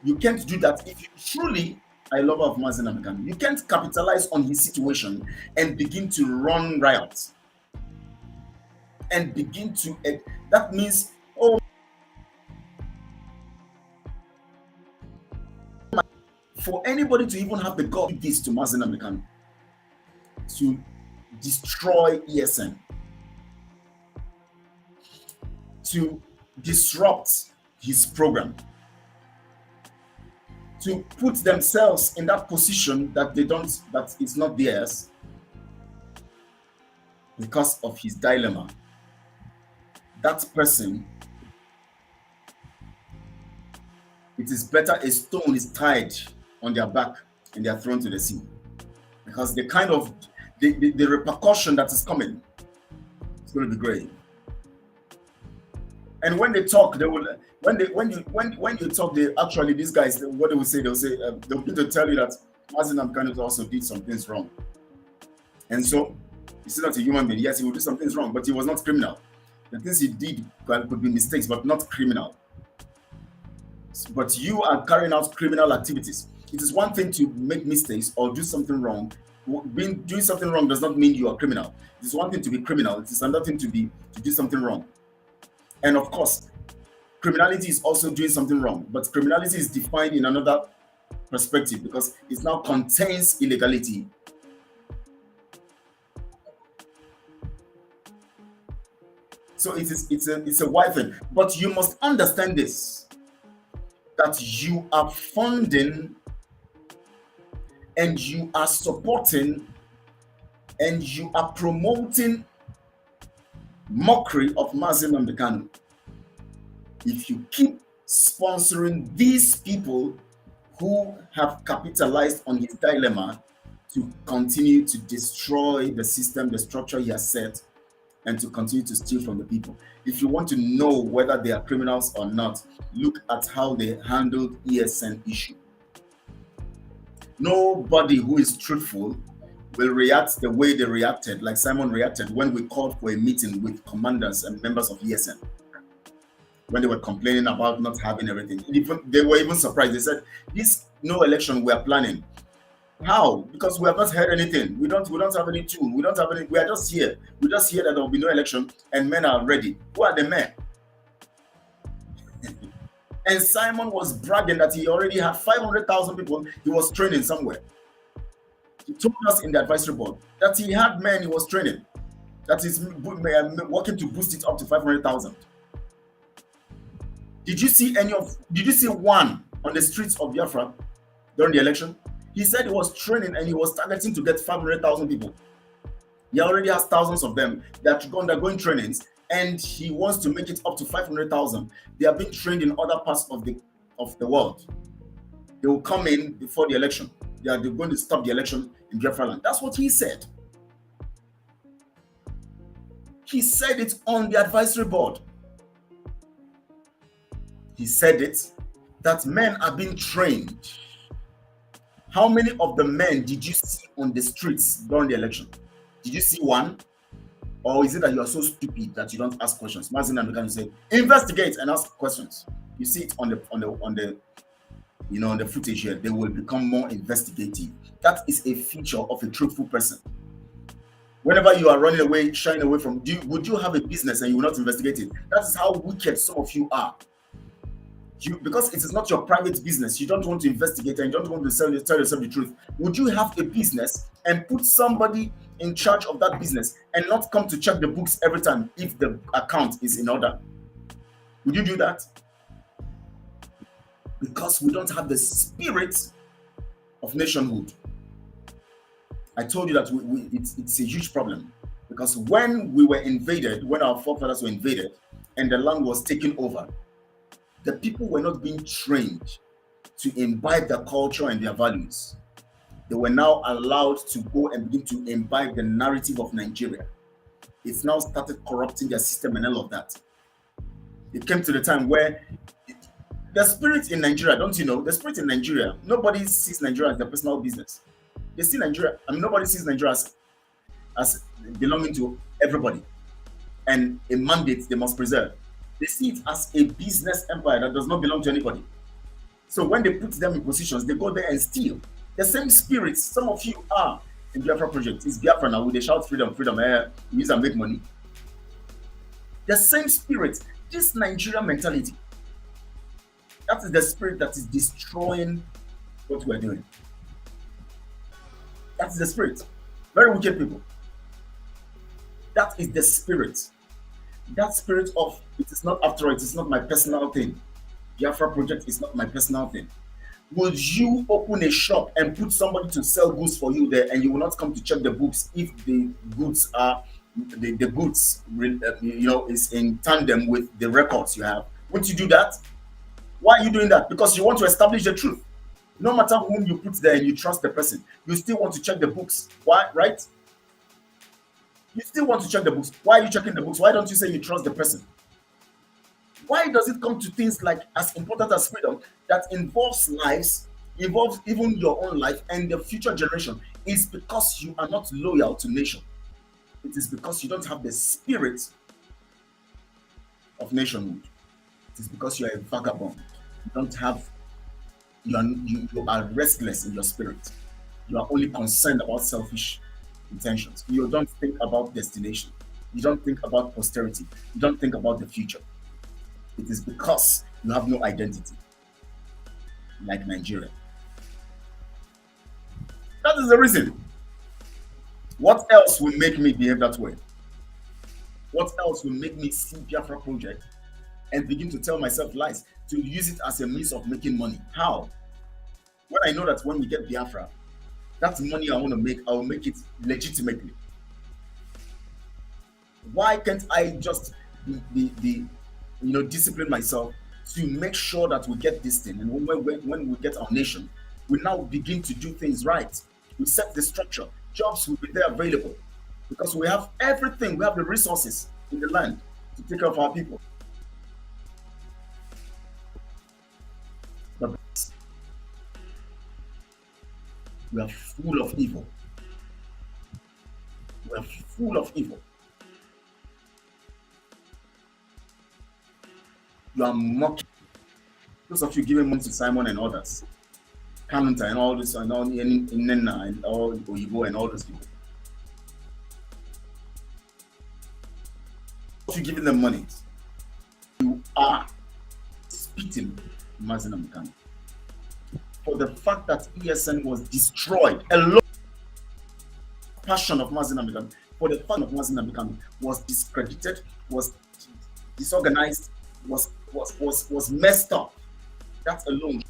You can't do that if you truly are a lover of Mazin Namekano. You can't capitalize on his situation and begin to run riots. And begin to, that means, oh, for anybody to even have the God to do this to Mazin Namekano, to destroy ESN, to disrupt his program, to put themselves in that position that that is not theirs, because of his dilemma. That person, it is better a stone is tied on their back and they are thrown to the sea, because the kind of the repercussion that is coming is going to be great. And when they talk, they will. When you talk, they actually, these guys, what they will say, they'll begin to tell you that Mazin Namekano also did some things wrong. And so he's not a human being. Yes, he will do some things wrong, but he was not criminal. The things he did could be mistakes, but not criminal. but you are carrying out criminal activities. It is one thing to make mistakes or do something wrong. Doing something wrong does not mean you are criminal. It is one thing to be criminal. It is another thing to do something wrong. And of course, criminality is also doing something wrong. But criminality is defined in another perspective because it now contains illegality. So it's a wide thing. But you must understand this, that you are funding and you are supporting and you are promoting mockery of Mazi Nnamdi Kanu. If you keep sponsoring these people who have capitalized on his dilemma to continue to destroy the system, the structure he has set, and to continue to steal from the people. If you want to know whether they are criminals or not, look at how they handled ESN issue. Nobody who is truthful will react the way they reacted, like Simon reacted when we called for a meeting with commanders and members of ESN. When they were complaining about not having everything. They were even surprised. They said, this no election we are planning. How? Because we have not heard anything. We don't have any tune. We don't have any. We are just here. We just hear that there will be no election and men are ready. Who are the men? And Simon was bragging that he already had 500,000 people he was training somewhere. He told us in the advisory board that he had men he was training, that is working to boost it up to 500,000. Did you see one on the streets of Biafra during the election? He said he was training and he was targeting to get 500,000 people. He already has thousands of them that are undergoing trainings, and he wants to make it up to 500,000. They are being trained in other parts of the world. They will come in before the election. They're going to stop the election in Biafra land. That's what he said. He said it on the advisory board. He said it, that men are being trained. How many of the men did you see on the streets during the election? Did you see one? Or is it that you are so stupid that you don't ask questions? Mazi Nnamdi Kanu said, investigate and ask questions. You see it on the footage here. They will become more investigative. That is a feature of a truthful person. Whenever you are running away, shying away from, would you have a business and you will not investigate it? That is how wicked some of you are. Because it is not your private business, you don't want to investigate and you don't want to tell yourself the truth. Would you have a business and put somebody in charge of that business and not come to check the books every time if the account is in order? Would you do that? Because we don't have the spirit of nationhood. I told you that it's a huge problem. Because when we were invaded, when our forefathers were invaded and the land was taken over, the people were not being trained to imbibe their culture and their values. They were now allowed to go and begin to imbibe the narrative of Nigeria. It's now started corrupting their system and all of that. It came to the time where the spirit in Nigeria, don't you know, the spirit in Nigeria, nobody sees Nigeria as their personal business. They see Nigeria, nobody sees Nigeria as belonging to everybody and a mandate they must preserve. They see it as a business empire that does not belong to anybody. So when they put them in positions, they go there and steal. The same spirit some of you are in Biafra project. It's Biafra now. They shout freedom, freedom. We use and make money. The same spirit, this Nigerian mentality. That is the spirit that is destroying what we're doing. That is the spirit. Very wicked people. That is the spirit. That spirit of, it is not, after all, it is not my personal thing. Biafra project is not my personal thing. Would you open a shop and put somebody to sell goods for you there, and you will not come to check the books if the goods are the goods is in tandem with the records you have? Wouldn't you do that? Why are you doing that? Because you want to establish the truth. No matter whom you put there and you trust the person, you still want to check the books. Why? Right? You still want to check the books. Why are you checking the books? Why don't you say you trust the person? Why does it come to things like as important as freedom that involves lives, involves even your own life and the future generation? It's because you are not loyal to nation. It is because you don't have the spirit of nationhood. It is because you are a vagabond. You don't have, you are restless in your spirit. You are only concerned about selfish intentions. You don't think about destination. You don't think about posterity. You don't think about the future. It is because you have no identity, like Nigeria. That is the reason. What else will make me behave that way? What else will make me see Biafra project and begin to tell myself lies, to use it as a means of making money? How? When I know that when we get Biafra, that money I want to make, I will make it legitimately. Why can't I just discipline myself to make sure that we get this thing? And when we get our nation, we now begin to do things right. We set the structure. Jobs will be there available because we have everything. We have the resources in the land to take care of our people. But we are full of evil. We are full of evil. You are mocking. Those of you giving money to Simon and others, Kanunta and all this, and all Nena and all Oyibo and all those people. If you're giving them money, you are spitting Mazin Amikami. For the fact that ESN was destroyed, a lot of passion of Mazin Amikami, for the fact of Mazin Amikami was discredited, was disorganized, was messed up. That alone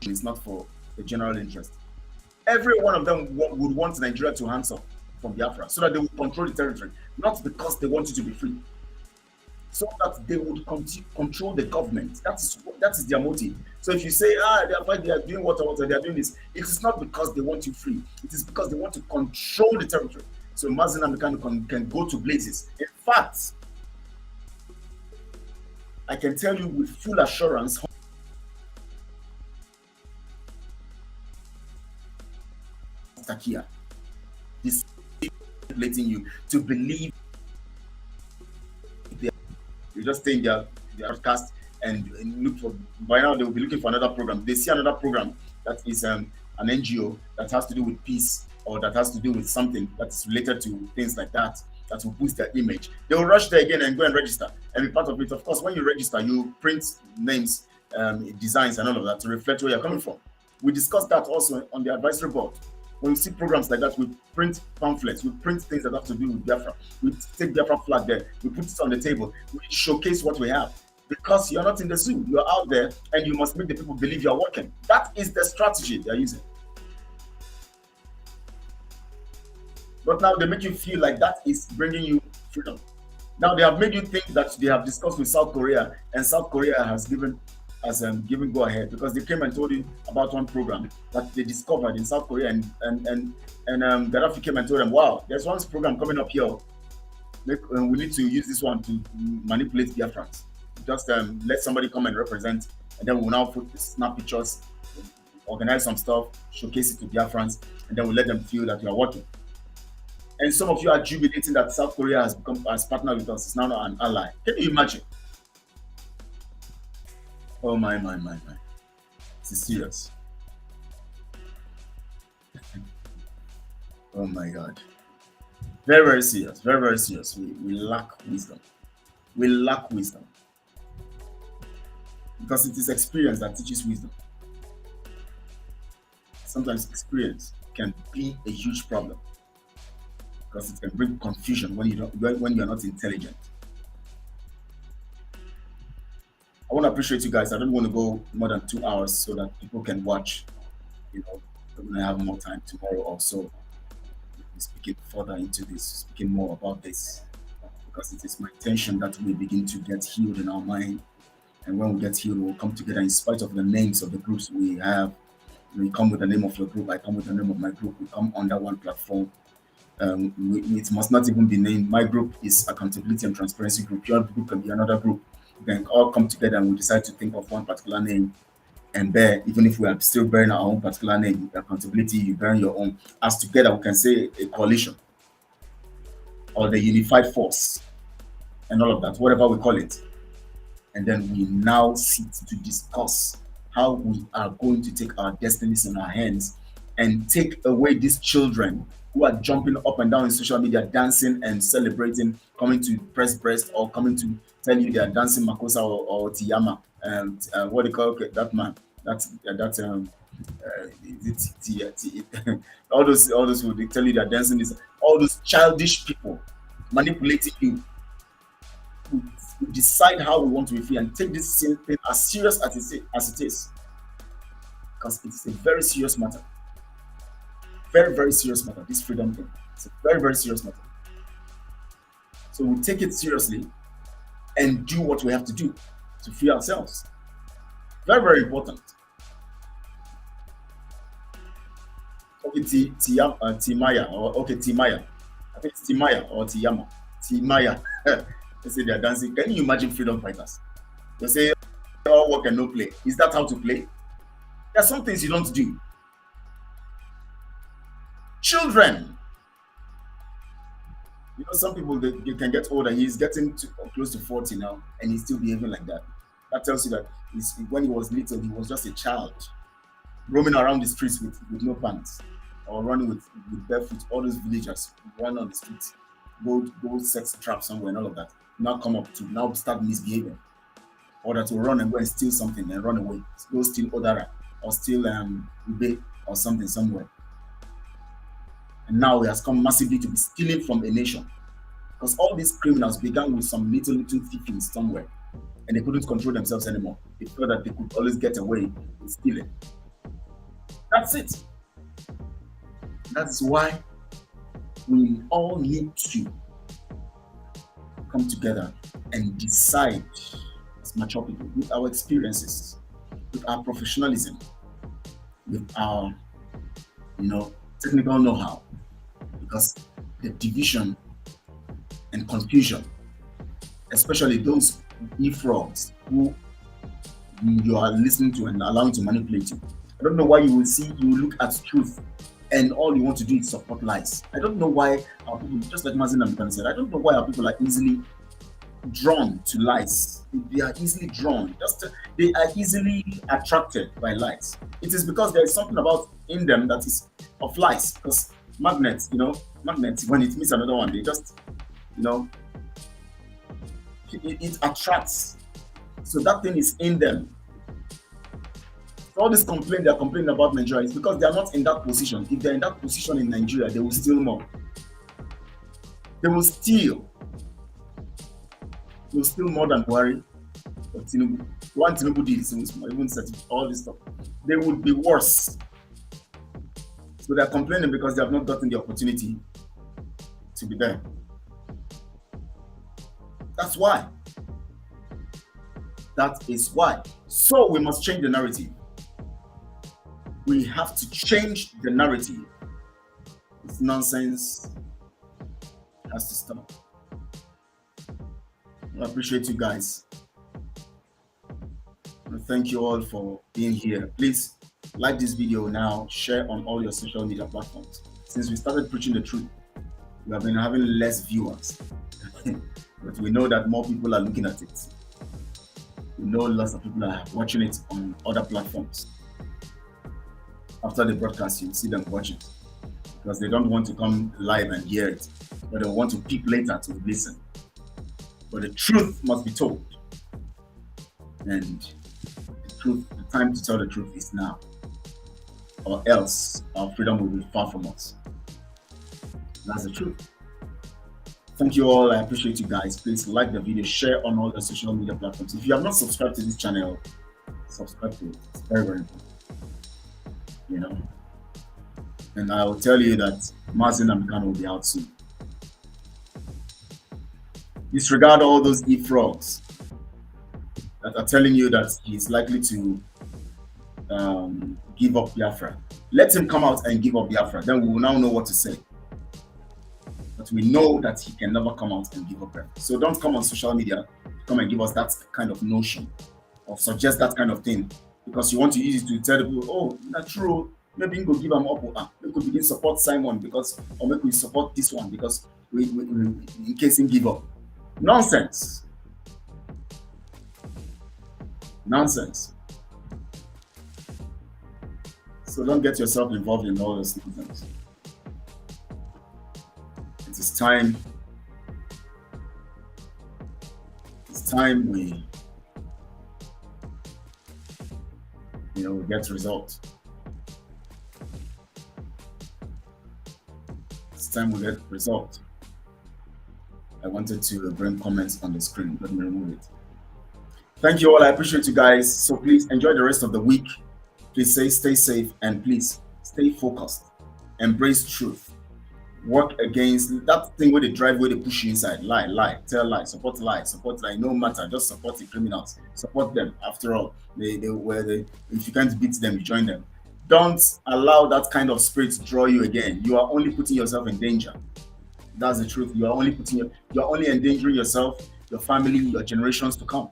is not for the general interest. Every one of them would want Nigeria to hands off from Biafra so that they would control the territory, not because they want you to be free, so that they would control the government. That is their motive. So if you say, they are doing what they are doing this, it is not because they want you free. It is because they want to control the territory. So Mazin Amikami can go to blazes. In fact, I can tell you with full assurance, Takia, this is letting you to believe you just stay in their broadcast and look for. By now they will be looking for another program. They see another program that is an NGO that has to do with peace or that has to do with something that's related to things like that will boost their image. They will rush there again and go and register and be part of it. Of course, when you register, you print names, designs, and all of that to reflect where you're coming from. We discussed that also on the advisory board. When we see programs like that, we print pamphlets, we print things that have to do with Biafra. We take Biafra flag there, we put it on the table, we showcase what we have. Because you're not in the zoo, you're out there and you must make the people believe you're working. That is the strategy they're using. But now they make you feel like that is bringing you freedom. Now they have made you think that they have discussed with South Korea, and South Korea has given go ahead because they came and told you about one program that they discovered in South Korea, and Gaddafi came and told them, wow, there's one program coming up here. We need to use this one to manipulate Biafrans. Just let somebody come and represent, and then we'll now snap pictures, organize some stuff, showcase it to Biafrans, and then we'll let them feel that you are working. And some of you are jubilating that South Korea has become as partner with us. It's now an ally. Can you imagine? Oh my. This is serious. Oh my God. Very, very serious. Very, very serious. We lack wisdom. We lack wisdom. Because it is experience that teaches wisdom. Sometimes experience can be a huge problem. Because it can bring confusion when you're not intelligent. I want to appreciate you guys. I don't want to go more than 2 hours so that people can watch. We're going to have more time tomorrow or so. Speaking further into this, speaking more about this, because it is my intention that we begin to get healed in our mind. And when we get healed, we'll come together in spite of the names of the groups we have. We come with the name of your group. I come with the name of my group. We come under one platform. It must not even be named. My group is Accountability and Transparency Group. Your group can be another group. We can all come together and we decide to think of one particular name and bear, even if we are still bearing our own particular name, accountability, you bear your own. As together, we can say a coalition or the unified force and all of that, whatever we call it. And then we now sit to discuss how we are going to take our destinies in our hands and take away these children who are jumping up and down in social media, dancing and celebrating, coming to press breast or coming to tell you they are dancing Makosa or Tiyama. What they call that man? All those who they tell you they're dancing this, all those childish people manipulating you who decide how we want to be free and take this same thing as serious as it is, because it's a very serious matter, very very serious matter. This freedom thing, it's a very very serious matter. So we take it seriously and do what we have to do to free ourselves. Very very important. Okay, Timaya, or okay, Timaya. I think it's Timaya or Tiyama. Timaya. They say they are dancing. Can you imagine freedom fighters? They say all work and no play. Is that how to play? There are some things you don't do. Children. You know, some people they can get older. He's getting close to 40 now, and he's still behaving like that. That tells you that when he was little, he was just a child, roaming around the streets with no pants, or running with barefoot. All those villagers run on the streets, go sex trap somewhere and all of that. Now come up to now start misbehaving, or that will run and go and steal something and run away. Go steal Odara or steal Ube or something somewhere. And now he has come massively to be stealing from a nation. Because all these criminals began with some little thieving somewhere, and they couldn't control themselves anymore. They felt that they could always get away with stealing. That's it. That's why we all need to come together and decide as mature people with our experiences, with our professionalism, with our technical know-how, because the division and confusion, especially those e-frogs who you are listening to and allowing to manipulate you. I don't know why you will look at truth and all you want to do is support lies. I don't know why our people, just like Mazin Amikan said, I don't know why our people are easily drawn to lies. They are easily drawn. They are easily attracted by lies. It is because there is something about in them that is of lies. Because magnets, when it meets another one, they just, it attracts. So that thing is in them. All this complaint they're complaining about Nigeria is because they are not in that position. If they're in that position in Nigeria, they will steal more. They will steal. They will steal more than Buhari or Tinubu. One Tinubu did even set all this stuff. They would be worse. So they're complaining because they have not gotten the opportunity to be there. That's why. That is why. So we must change the narrative. We have to change the narrative. This nonsense has to stop. I appreciate you guys. Thank you all for being here. Please like this video now, share on all your social media platforms. Since we started preaching the truth, we have been having less viewers. But we know that more people are looking at it. We know lots of people are watching it on other platforms. After the broadcast, you'll see them watching because they don't want to come live and hear it, but they want to peep later to listen. But the truth must be told. And the time to tell the truth is now, or else our freedom will be far from us. That's the truth. Thank you all. I appreciate you guys. Please like the video, share on all the social media platforms. If you have not subscribed to this channel, subscribe to it. It's very, very important. And I will tell you that Mazin Amikan will be out soon. Disregard all those e-frogs that are telling you that he's likely to give up Biafra. Let him come out and give up Biafra. Then we will now know what to say. But we know that he can never come out and give up Biafra. So don't come on social media to come and give us that kind of notion or suggest that kind of thing because you want to use it to tell people, oh, that's true. Maybe you go give them up. We could begin support Simon because, or maybe we support this one because we in case he give up. Nonsense. Nonsense. So don't get yourself involved in all those nonsense. It is time. It's time we get results. It's time we get results. I wanted to bring comments on the screen. Let me remove it. Thank you all. I appreciate you guys. So please enjoy the rest of the week. Please stay safe, and please stay focused. Embrace truth. Work against that thing where they drive, where they push you inside. Lie, tell lie, support lie, support lie. No matter, just support the criminals. Support them. After all, if you can't beat them, you join them. Don't allow that kind of spirit to draw you again. You are only putting yourself in danger. That's the truth. You are only you're only endangering yourself, your family, your generations to come.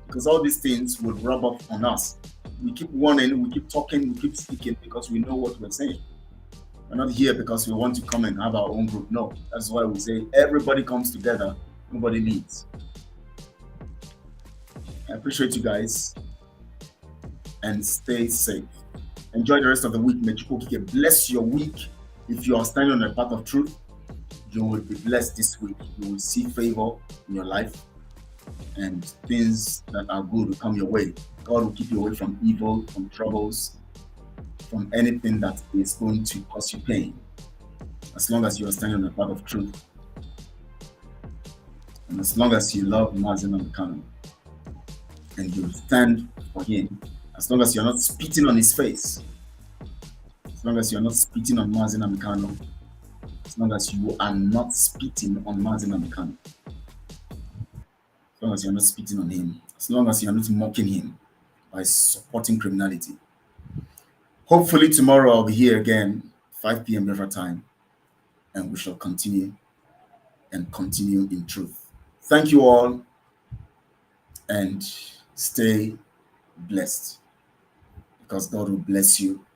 Because all these things will rub off on us. We keep warning, we keep talking, we keep speaking because we know what we're saying. We're not here because we want to come and have our own group. No, that's why we say everybody comes together, nobody leads. I appreciate you guys, and stay safe. Enjoy the rest of the week. May Chukwuka bless your week. If you are standing on the path of truth, you will be blessed this week. You will see favor in your life, and things that are good will come your way. God will keep you away from evil, from troubles, from anything that is going to cause you pain, as long as you are standing on the path of truth, and as long as you love Mazi Nnamdi Kanu and you stand for him, as long as you're not spitting on his face, as long as you're not spitting on Mazi Nnamdi Kanu, as long as you are not spitting on Mazi Nnamdi Kanu, as long as you're not spitting on him, as long as you're not mocking him by supporting criminality. Hopefully tomorrow I'll be here again, 5 p.m. Biafra time, and we shall continue in truth. Thank you all, and stay blessed, because God will bless you